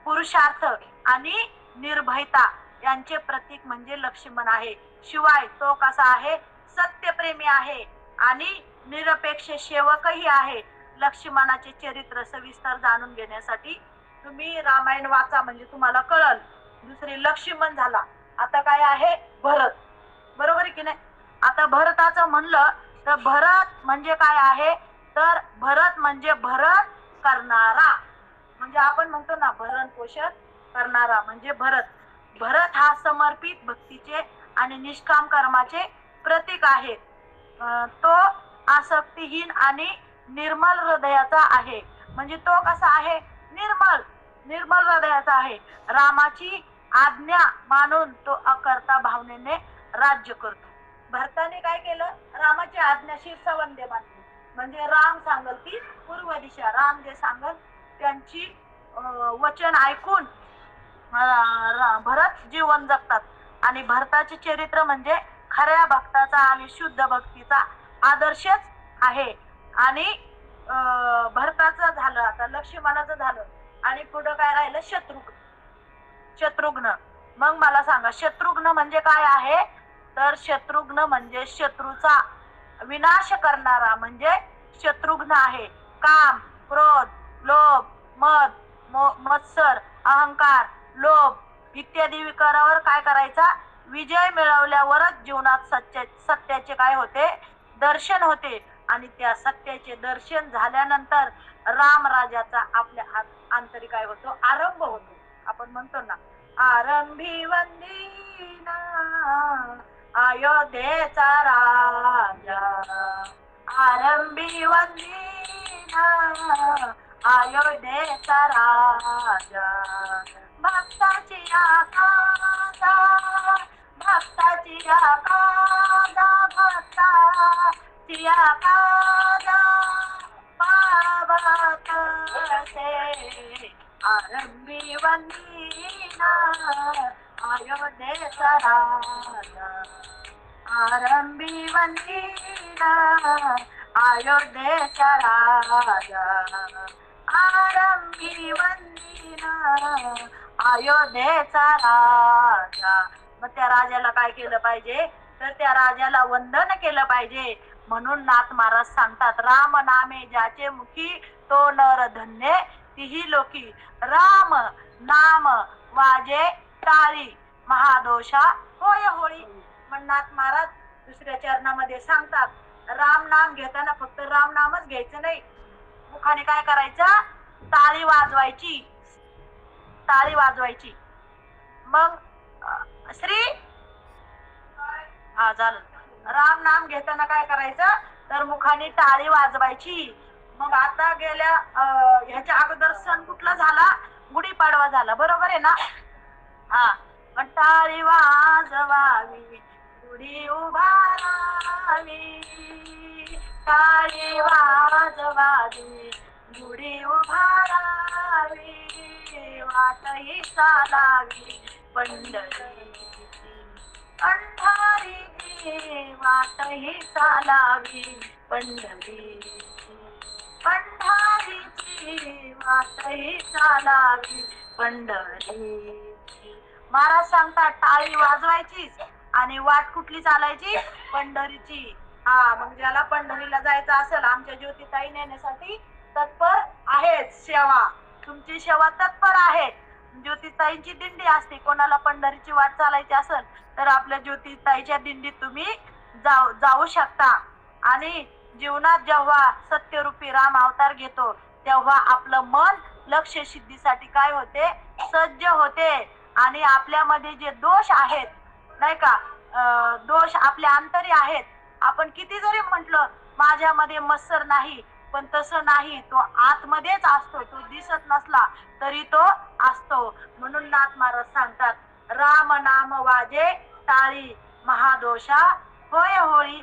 पुरुषार्थ आणि निर्भयता यांचे प्रतीक म्हणजे लक्ष्मण आहे. शिवाय तो कसा आहे? सत्यप्रेमी आहे आणि निरपेक्ष सेवकही आहे. लक्ष्मणाचे चरित्र सविस्तर जाणून घेण्यासाठी तुम्ही रामायण वाचा म्हणजे तुम्हाला कळल. दुसरी लक्ष्मण झाला, आता काय आहे? भरत. बरोबर आहे की नाही? आता भरताचं म्हणलं तर भरत म्हणजे काय आहे? तर भरत म्हणजे भरण करणारा. म्हणजे आपण म्हणतो ना भरण पोषण करणारा म्हणजे भरत. भरत हा समर्पित भक्तीचे आणि निष्काम कर्माचे प्रतीक आहे. तो आसक्तीहीन आणि निर्मल हृदयाचा आहे. म्हणजे तो कसा आहे? निर्मल, निर्मल हृदयाचा आहे. रामाची आज्ञा मानून तो अकर्ता भावनेने राज्य करतो. भरताने काय केलं? रामाची आज्ञा शिरसावंदे मानली. म्हणजे राम सांगल ती पूर्व दिशा. राम जे सांगल त्यांची वचन ऐकून भरत जीवन जगतात. आणि भरताचे चरित्र म्हणजे खऱ्या भक्ताचा आणि शुद्ध भक्तीचा आदर्शच आहे. आणि भरताचं झालं, आता लक्ष्मणाचं झालं आणि पुढं काय राहिलं? शत्रुघ्न. मग मला सांगा शत्रुघ्न म्हणजे काय आहे? तर शत्रुघ्न म्हणजे शत्रूचा विनाश करणारा म्हणजे शत्रुघ्न आहे. काम, क्रोध, लोभ, मद, मत्सर, अहंकार, लोभ इत्यादी विकारावर काय करायचा? विजय मिळवल्यावरच जीवनात सत्याचे काय होते? दर्शन होते. आणि त्या सत्याचे दर्शन झाल्यानंतर रामराजाचा आपल्या अंतरी काय होतो? आरंभ होतो. आपण म्हणतो ना आरंभी वंदीना अयोध्येचा राजा, आरंभी वंदीना अयोध्येचा राजा, भक्ताची आकाशा, भक्ताची आकाशा, भक्ताची आकाशा पावत से, आरंभी वंदीना अयोध्येचा राजा, आरंभी वंदीना अयोध्येचा राजा, आरंभी वंदीना अयोध्येचा राजा. मग त्या राजाला काय केलं पाहिजे? तर त्या राजाला वंदन केलं पाहिजे. म्हणून नाथ महाराज सांगतात राम नामे ज्याचे मुखी तो नर धन्य तिही लोकी, राम नाम वाजे टाळी महादोषा होय होळी. नाथ महाराज दुसऱ्या चरणामध्ये सांगतात राम नाम घेताना फक्त राम नामच घ्यायचं नाही, मुखाने काय करायचं? टाळी वाजवायची, टाळी वाजवायची. मग श्री हा झालं. राम नाम घेताना काय करायचं तर मुखाने टाळी वाजवायची. मग आता गेल्या ह्याच्या अगोदर सण कुठला झाला गुढीपाडवा झाला बरोबर आहे ना. हा पण टाळी वाजवावी गुढी उभारावी टाळी वाजवावी गुढी उभारावी वाटही चालावी पंढरीची पंढरीची वाटही चालावी पंढरीची पंढरीची वाटही चालावी पंढरीची. महाराज सांगतात टाळी वाजवायचीच आणि वाट कुठली चालायची पंढरीची. हा मग ज्याला पंढरीला जायचं असेल आमच्या ज्योतिताई नेण्यासाठी तत्पर आहेत. सेवा तुमची सेवा तत्पर आहे. ज्योतिताईंची दिंडी असते. कोणाला पंढरीची वाट चालायची असेल तर आपल्या ज्योतिताईच्या दिंडीत तुम्ही जाऊ शकता. आणि जीवनात जेव्हा सत्यरूपी राम अवतार घेतो तेव्हा आपलं मन लक्ष्य सिद्धीसाठी काय होते सज्ज होते. आणि आपल्यामध्ये जे दोष आहेत नाही का दोष आपल्या अंतरी आहेत. आपण किती जरी म्हटलं माझ्यामध्ये मत्सर नाही पण तसं नाही. तो आतमध्येच असतो. तो दिसत नसला तरी तो असतो. म्हणून नाथ महाराज सांगतात राम नाम वाजे टाळी महादोषा होय होळी.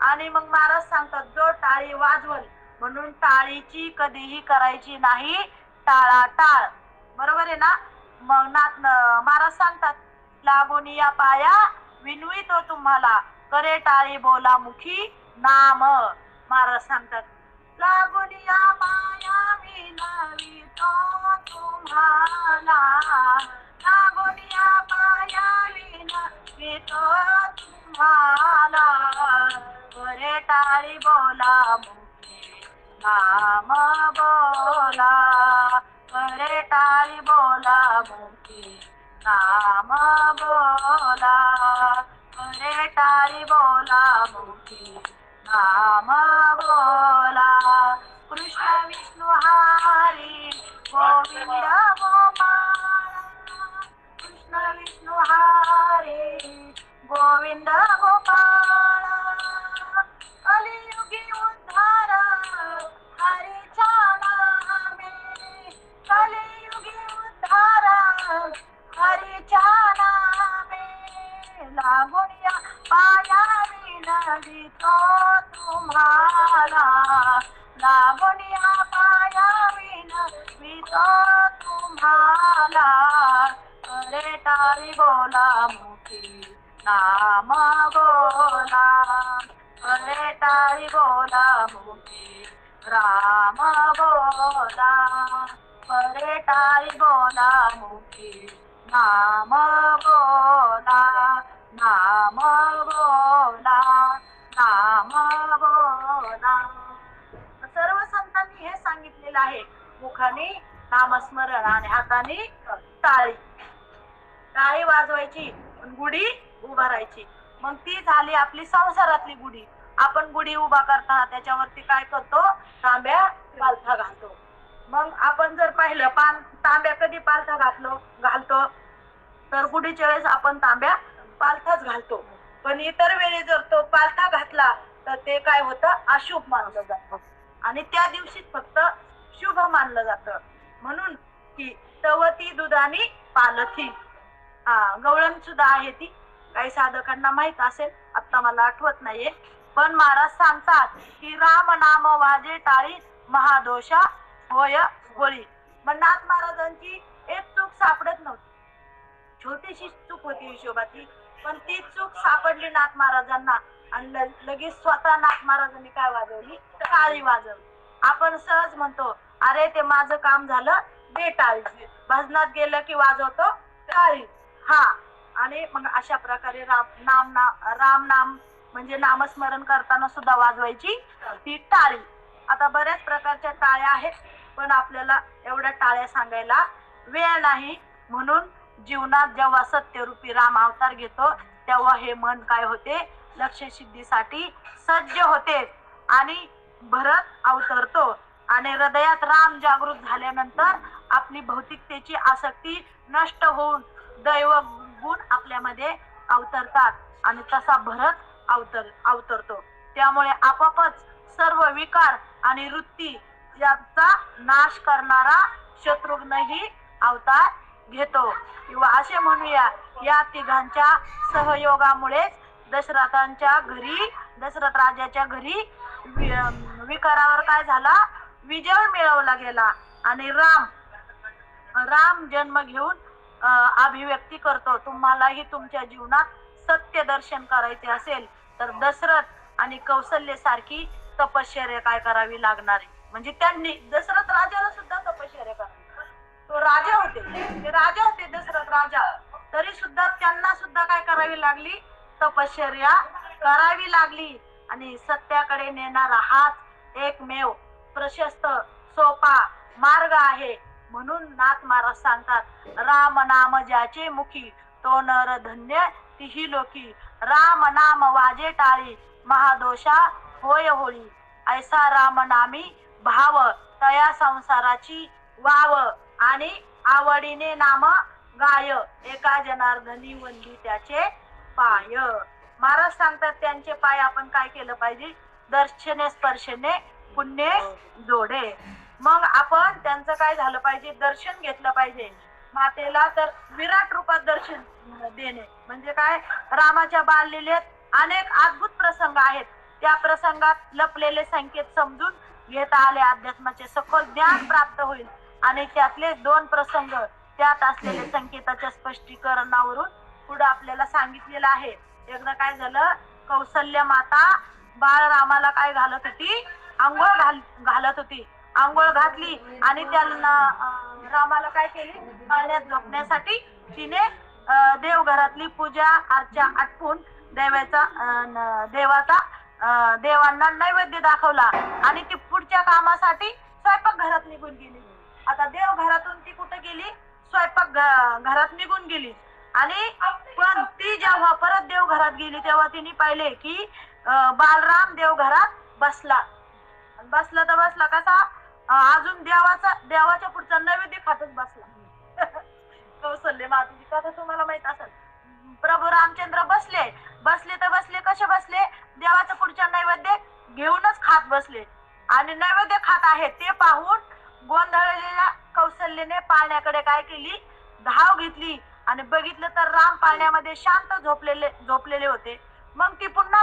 आणि मग महाराज सांगतात जो टाळी वाजवल म्हणून टाळीची कधीही करायची नाही टाळाटाळ बरोबर आहे ना. मग नाथ महाराज सांगतात लागून या पाया विनवितो तुम्हाला करे टाळी बोला मुखी नाम. महाराज सांगतात लागून या पाया विनवितो तुम्हाला लागून या पाया विनवितो तुम्हाला करे टाळी बोला मुखी नाम बोला करे टाळी बोला मुखी नाम बोला करे टाळी बोला मुखी नाम बोला. कृष्ण विष्णू हरी गोविंद गोपाळ कृष्ण विष्णू हरी गोविंद गोपाळ कलियुगी उद्धार हरीच्या नामे कलियुगी उद्धार हरीच्या नामे लागून या पाया विनवितो तुम्हाला लागून या पाया विनवितो तुम्हाला करे टाळी बोला मुखी नाम बोला करे टाळी बोला मुखी राम बोला करे टाळी बोला मुखी नाम बोला नाम बोला नाम बोला. सर्व संतांनी हे सांगितलेलं आहे मुखाने नामस्मरण आणि हाताने टाळी टाळी वाजवायची गुढी उभारायची. मग ती झाली आपली संसारातली गुढी. आपण गुढी उभा करताना त्याच्यावरती काय करतो तांब्या पालथा घालतो. मग आपण जर पाहिलं तांब्या कधी पालथा घालतो तर गुढीच्या वेळेस आपण तांब्या पालथाच घालतो. पण इतर वेळी जर तो पालथा घातला तर ते काय होतं अशुभ मानलं जातं आणि त्या दिवशी फक्त शुभ मानलं जातं. म्हणून की तवती दुधानी पालथी गवळण सुद्धा आहे ती. काही साधकांना माहित असेल आता मला आठवत नाहीये. पण महाराज सांगतात की राम नाम वाजे टाळी महादोषा होय होळी. मग नाथ महाराजांची एक चूक सापडत नव्हती. छोटीशी चूक होती हिशोबाची पण ती चूक सापडली नाथ महाराजांना आणि लगेच स्वतः नाथ महाराजांनी काय वाजवली टाळी वाजवली. आपण सहज म्हणतो अरे ते माझं काम झालं दे टाळी. भजनात गेलं की वाजवतो टाळी. हा आणि मग अशा प्रकारे राम नाम म्हणजे नामस्मरण करताना सुद्धा वाजवायची ती टाळी. आता बऱ्याच प्रकारच्या टाळ्या आहेत पण आपल्याला एवढ्या टाळ्या सांगायला वेळ नाही. म्हणून जीवनात जेव्हा सत्यरूपी राम अवतार घेतो तेव्हा हे मन काय होते लक्ष्य सिद्धीसाठी सज्ज होते आणि भरत अवतरतो. आणि हृदयात राम जागृत झाल्यानंतर आपली भौतिकतेची आसक्ती नष्ट होऊन दैव गुण आपल्यामध्ये अवतरतात आणि तसा भरत अवतरतो. त्यामुळे आपापच सर्व विकार आणि वृत्ती याचा नाश करणारा शत्रुघ्नही अवतार घेतो. किंवा असे म्हणूया, या तिघांच्या सहयोगामुळेच दशरथ राजाच्या घरी विकारावर काय झाला, विजय मिळवला गेला. आणि राम जन्म घेऊन अभिव्यक्ती करतो. तुम्हालाही तुमच्या जीवनात सत्य दर्शन करायचे असेल तर दशरथ आणि कौशल्य सारखी तपश्चर्या काय करावी लागणार आहे. म्हणजे त्यांनी दशरथ राजाला सुद्धा तपश्चर्या करावी. तो राजा होते दशरथ राजा, तरी सुद्धा त्यांना सुद्धा काय करावी लागली, तपश्चर्या करावी लागली. आणि सत्याकडे नेणारा हाच एकमेव प्रशस्त सोपा मार्ग आहे. म्हणून नाथ महाराज सांगतात, राम नाम ज्याचे मुखी तो नर धन्य तिही लोकी. राम नाम वाजे टाळी महादोषा होय होळी. ऐसा राम नामी भाव तया संसाराची वाव. आणि आवडीने नाम गाय एका जनार्दनी वंदी त्याचे पाय. महाराज सांगतात त्यांचे पाय आपण काय केलं पाहिजे, दर्शने स्पर्शने पुण्य जोडे. मग आपण त्यांचं काय झालं पाहिजे, दर्शन घेतलं पाहिजे. मातेला तर विराट रूपात दर्शन देणे म्हणजे काय, रामाच्या बाललीलेत अनेक अद्भुत प्रसंग आहेत. त्या प्रसंगात लपलेले संकेत समजून घेता आले, अध्यात्माचे सखोल ज्ञान प्राप्त होईल. आणि त्यातले 2 प्रसंग त्यात असलेले संकेताच्या स्पष्टीकरणावरून पुढे आपल्याला सांगितलेलं आहे. एकदा काय झालं, कौशल्य माता बाळरामाला काय घालत होती, आंघोळ घालत होती. आंघोळ घातली आणि त्यांना रामाला काय केली, पाण्यात झोपण्यासाठी तिने देवघरातली पूजा अर्चा आटपून देवांना नैवेद्य दाखवला आणि ती पुढच्या कामासाठी स्वयंपाक घरात निघून गेली. आता देवघरातून ती कुठे गेली, स्वयंपाक घरात निघून गेली. आणि पण ती जेव्हा परत देवघरात गेली तेव्हा तिने पाहिले की बालराम देवघरात बसला तर बसला कसा, अजून देवाच्या पुढचा नैवेद्य खातच बसला. कौशल्य मातेची कथा तुम्हाला माहित असेल. प्रभू रामचंद्र बसले तर बसले कसे बसले, देवाच्या पुढच्या नैवेद्य घेऊनच खात बसले. आणि नैवेद्य खात आहे ते पाहून गोंधळलेल्या कौशल्याने पाण्याकडे काय केली, धाव घेतली. आणि बघितलं तर राम पाण्यामध्ये शांत झोपलेले होते. मग ती पुन्हा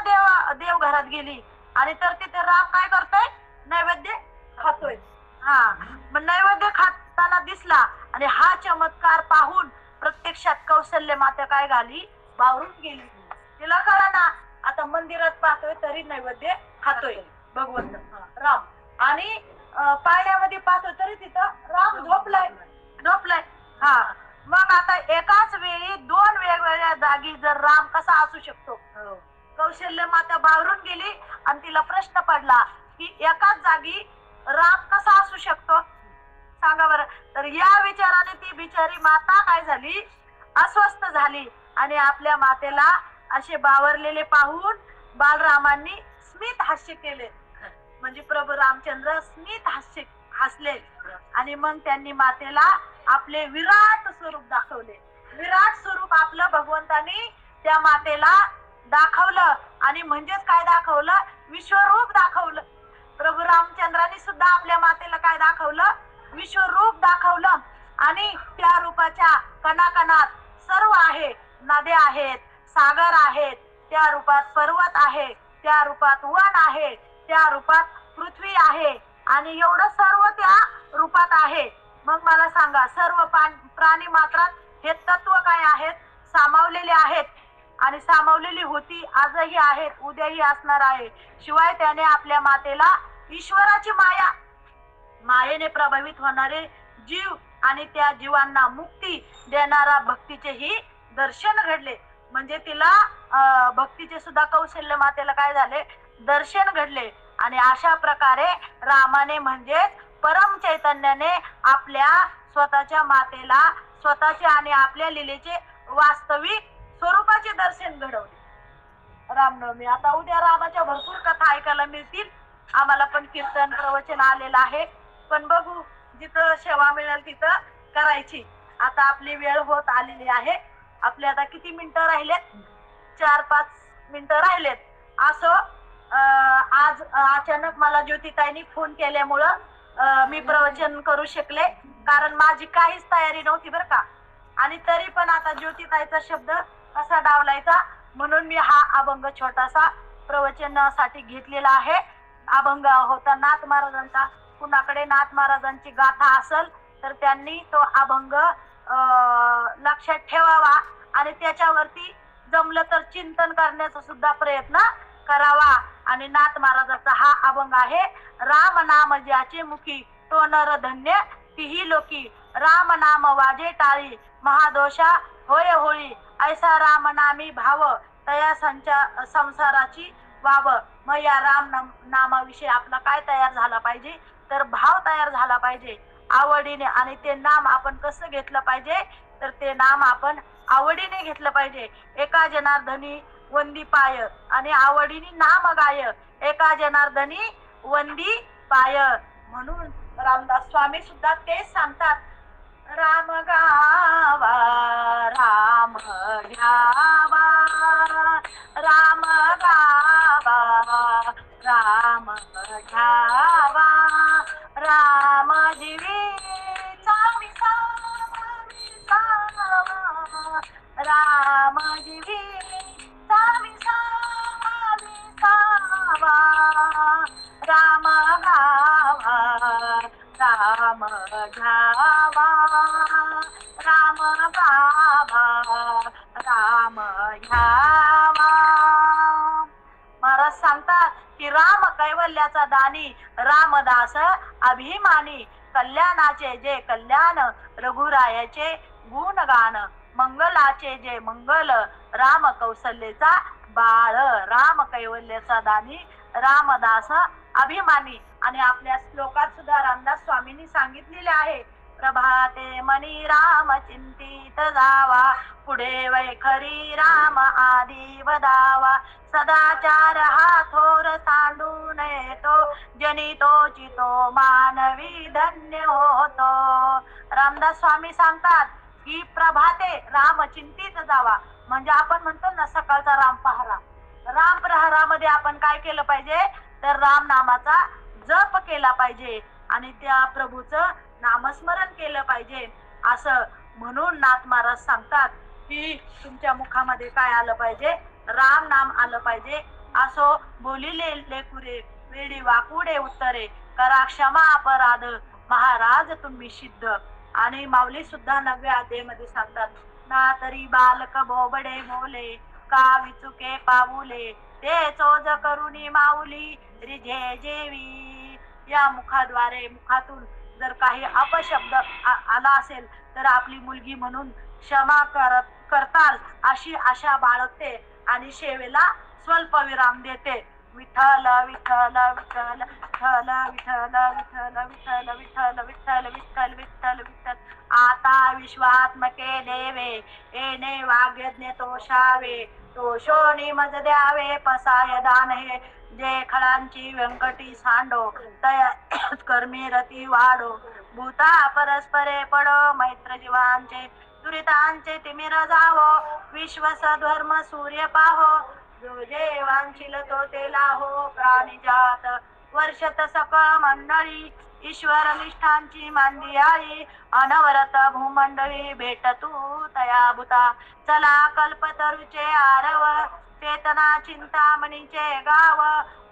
देवघरात गेली आणि तर तिथे राम काय करतोय, नैवेद्य खातोय. मग नैवेद्य खाताना दिसला आणि हा चमत्कार पाहून प्रत्यक्षात कौशल्य माता काय झाली, बावरून गेली. तिला कळलं ना, आता मंदिरात पाहतोय तरी नैवेद्य खातोय भगवंत राम, आणि पाण्यामध्ये पाहतोय तरी तिथं राम झोपलाय. मग आता एकाच वेळी 2 वेगवेगळ्या जागी जर राम कसा असू शकतो. कौशल्य माता बावरून गेली आणि तिला प्रश्न पडला की एकाच जागी राम कसा असू शकतो, सांगा बरं. तर या विचाराने ती बिचारी माता काय झाली, अस्वस्थ झाली. आणि आपल्या मातेला असे बावरलेले पाहून बालरामांनी स्मित हास्य केले. म्हणजे प्रभू रामचंद्र स्मित हसले. आणि मग त्यांनी मातेला आपले विराट स्वरूप दाखवले. विराट स्वरूप आपलं भगवंतानी त्या मातेला दाखवलं. आणि म्हणजेच काय दाखवलं, विश्वरूप दाखवलं. प्रभू रामचंद्रांनी सुद्धा आपल्या मातेला काय दाखवलं, विश्वरूप दाखवलं. आणि त्या रूपाच्या कणाकणात सर्व आहे, नद्या आहेत, सागर आहेत, त्या रूपात पर्वत आहे, त्या रूपात वन आहे, त्या रूपात पृथ्वी आहे. आणि एवढं सर्व त्या रूपात आहे. मग मला सांगा, सर्व प्राणी मात्रात हे तत्व काय आहेत, सामावलेले आहेत. आणि सामावलेली होती, आजही आहेत, उद्याही असणार आहे. शिवाय त्याने आपल्या मातेला ईश्वराची मायेने प्रभावित होणारे जीव आणि त्या जीवांना मुक्ती देणारा भक्तीचेही दर्शन घडले. म्हणजे तिला भक्तीचे सुद्धा कौशल्य मातेला काय झाले, दर्शन घडले. आणि अशा प्रकारे रामाने म्हणजे परम चैतन्याने आपल्या स्वतःच्या मातेला स्वतःचे आणि आपल्या लीलेचे वास्तविक स्वरूपाचे दर्शन घडवले. रामनवमी आता उद्या रामाच्या भरपूर कथा ऐकायला मिळतील. आम्हाला पण कीर्तन प्रवचन आलेलं आहे, पण बघू जिथं सेवा मिळेल तिथं करायची. आता आपली वेळ होत आलेली आहे. आपले आता किती मिनिटं राहिलेत, 4-5 मिनिटं राहिलेत. असं आज अचानक मला ज्योतिताईंनी फोन केल्यामुळं मी प्रवचन करू शकले, कारण माझी काहीच तयारी नव्हती बरं का. आणि तरी पण आता ज्योतिताईचा शब्द कसा डावलायचा म्हणून मी हा अभंग छोटासा प्रवचनासाठी घेतलेला आहे. अभंग होता नाथ महाराजांचा. कुणाकडे नाथ महाराजांची गाथा असेल तर त्यांनी तो अभंग लक्षात ठेवावा आणि त्याच्यावरती जमलं तर चिंतन करण्याचा सुद्धा प्रयत्न करावा. आणि नाथ महाराजाचा हा अभंग आहे. राम नाम ज्याचे मुखी तो नर धन्य तीही लोकी, राम नाम वाजे टाळी महादोषा होय होळी, ऐसा राम नामी भाव तया संसाराची वाव. मग या राम नामाविषयी आपला काय तयार झाला पाहिजे तर भाव तयार झाला पाहिजे आवडीने. आणि ते नाम आपण कसं घेतलं पाहिजे तर ते नाम आपण आवडीने घेतलं पाहिजे. एका जनार्दनी वंदी पाय आणि आवडीने नाम गाय, एका जनार्दनी वंदी पाय. म्हणून रामदास स्वामी सुद्धा तेच सांगतात, राम गावा राम घ्यावा, राम गावा राम घ्यावा, राम जीवीचा विसावा, राम जीवीचा विसावा, राम गावा राम घ्यावा, राम गावा राम घ्यावा. महाराज सांगतात की राम कैवल्याचा दानी, रामदास अभिमानी, कल्याणाचे जे कल्याण रघुरायाचे गुणगान, मंगलाचे जे मंगल राम कौशल्याचा बाळ. राम कैवल्याचा दानी, रामदास अभिमानी. आणि आपल्या श्लोकात सुद्धा रामदास स्वामींनी सांगितलेले आहे, प्रभाते मनी राम चिंतित जावा, पुढे वैखरी राम आदी वदावा, सदाचार हा थोर सांडून येतो, जनी तो चितो मानवी धन्य होतो. रामदास स्वामी सांगतात की प्रभाते राम चिंतित जावा, म्हणजे आपण म्हणतो ना सकाळचा राम पहारा. राम प्रहारामध्ये आपण काय केलं पाहिजे तर राम नामाचा जप केला पाहिजे आणि त्या प्रभूचं नामस्मरण केलं पाहिजे. असं म्हणून नाथ महाराज सांगतात की तुमच्या मुखामध्ये काय आलं पाहिजे, राम नाम आलं पाहिजे. असो बोलिले लेकुरे वेडी वाकुडे उत्तरे, करा क्षमा अपराध महाराज तुम्ही सिद्ध. आणि माऊली सुद्धा 9व्या अध्यायामध्ये सांगतात, ना तरी बालक बोबडे बोले, का विचुके पाऊले, ते चोज करुणी माऊली रिझे जेवी. या मुखाद्वारे मुखातून जर काही अपशब्द आला असेल तर आपली मुलगी म्हणून क्षमा करताल अशी आशा बाळगते आणि सेवेला स्वल्प विराम देते. विठ्ठल विठ्ठल विठ्ठल विठ्ठल विठ्ठल विठ्ठल विठ्ठल विठ्ठल विठ्ठल विठ्ठल विठ्ठल. आता विश्वात्मके देवे येणे वाग्यज्ञ तोषावे, तोषोनी मज द्यावे पसाय दान हे, जे खळांची व्यंकटी सांडो तया कर्मी रती वाढो, भूता परस्परे पडो मैत्र जीवांचे, दुरितांचे तिमिर जावो, विश्वस धर्म सूर्य पाहो, जो जे वांछिल तो ते लाहो, प्राणी जात वर्षत सकळ मंडळी, ईश्वर निष्ठांची मांदियाळी, अनवरत भूमंडळी भेट तू तया भूता, चला कल्पतरुचे आरव, चेतना चिंतामणीचे गाव,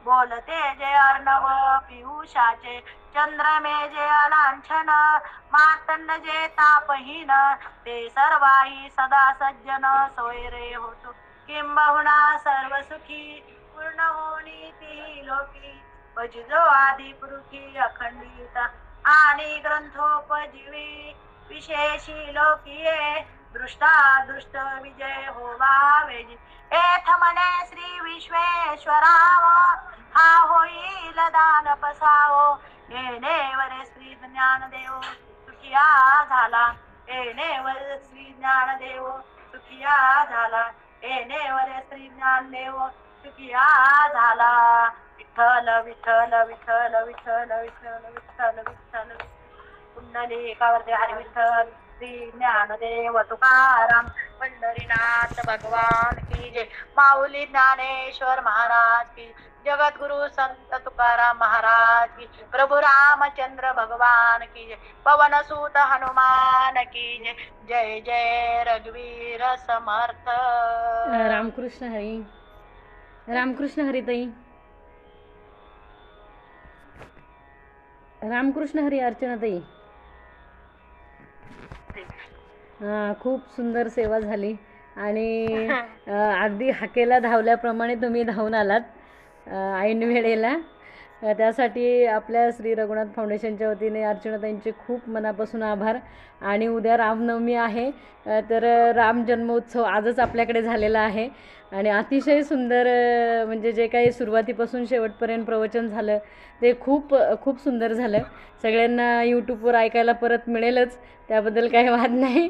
बोलते जे अर्णव पियुषाचे, चंद्रमे जे अलांछन, मातंड जे तापहीन, ते सर्वाही सदा सज्जन सोयरे होतो, किंबहुना सर्व सुखी पूर्ण होनी ती लोकी, भजिजो आदि पुरुषी अखंडित आणि ग्रंथोपजीवी, विशेषी लोकीये दृष्टा दृष्ट विजय होवा वेजी, एथ म्हणे श्री विश्वेश्वराव, हा होईल दान पसावो, येणेवर श्री ज्ञानदेव सुखिया झाला, येणेवर श्री ज्ञानदेव सुखिया झाला, येणेवर श्री ज्ञानदेव सुखिया झाला. विठ्ठल विठ्ठल विठ्ठल विठ्ठल विठ्ठल विठ्ठल विठ्ठल, कुंडली एकावरती हरी विठ्ठल, श्री ज्ञानदेव तुकाराम पंढरीनाथ भगवान की जय. माऊली ज्ञानेश्वर महाराज की, जगद्गुरु संत तुकाराम महाराज की, प्रभु रामचंद्र भगवान की जय, पवन सूत हनुमान की जय. जय जय रघुवीर समर्थ. रामकृष्ण हरी. रामकृष्ण हरी ताई. रामकृष्ण हरी अर्चना ताई. खूप सुंदर सेवा झाली आणि अगदी हाकेला धावल्याप्रमाणे तुम्ही धावून आलात ऐन वेळेला. त्यासाठी आपल्या श्री रघुनाथ फाउंडेशनच्या वतीने अर्चनाताईंचे खूप मनापासून आभार. आणि उद्या रामनवमी आहे, तर राम जन्मोत्सव आजच आपल्याकडे झालेला आहे आणि अतिशय सुंदर म्हणजे जे काही सुरुवातीपासून शेवटपर्यंत प्रवचन झालं ते खूप खूप सुंदर झालं. सगळ्यांना यूट्यूबवर ऐकायला परत मिळेलच, त्याबद्दल काही वाद नाही.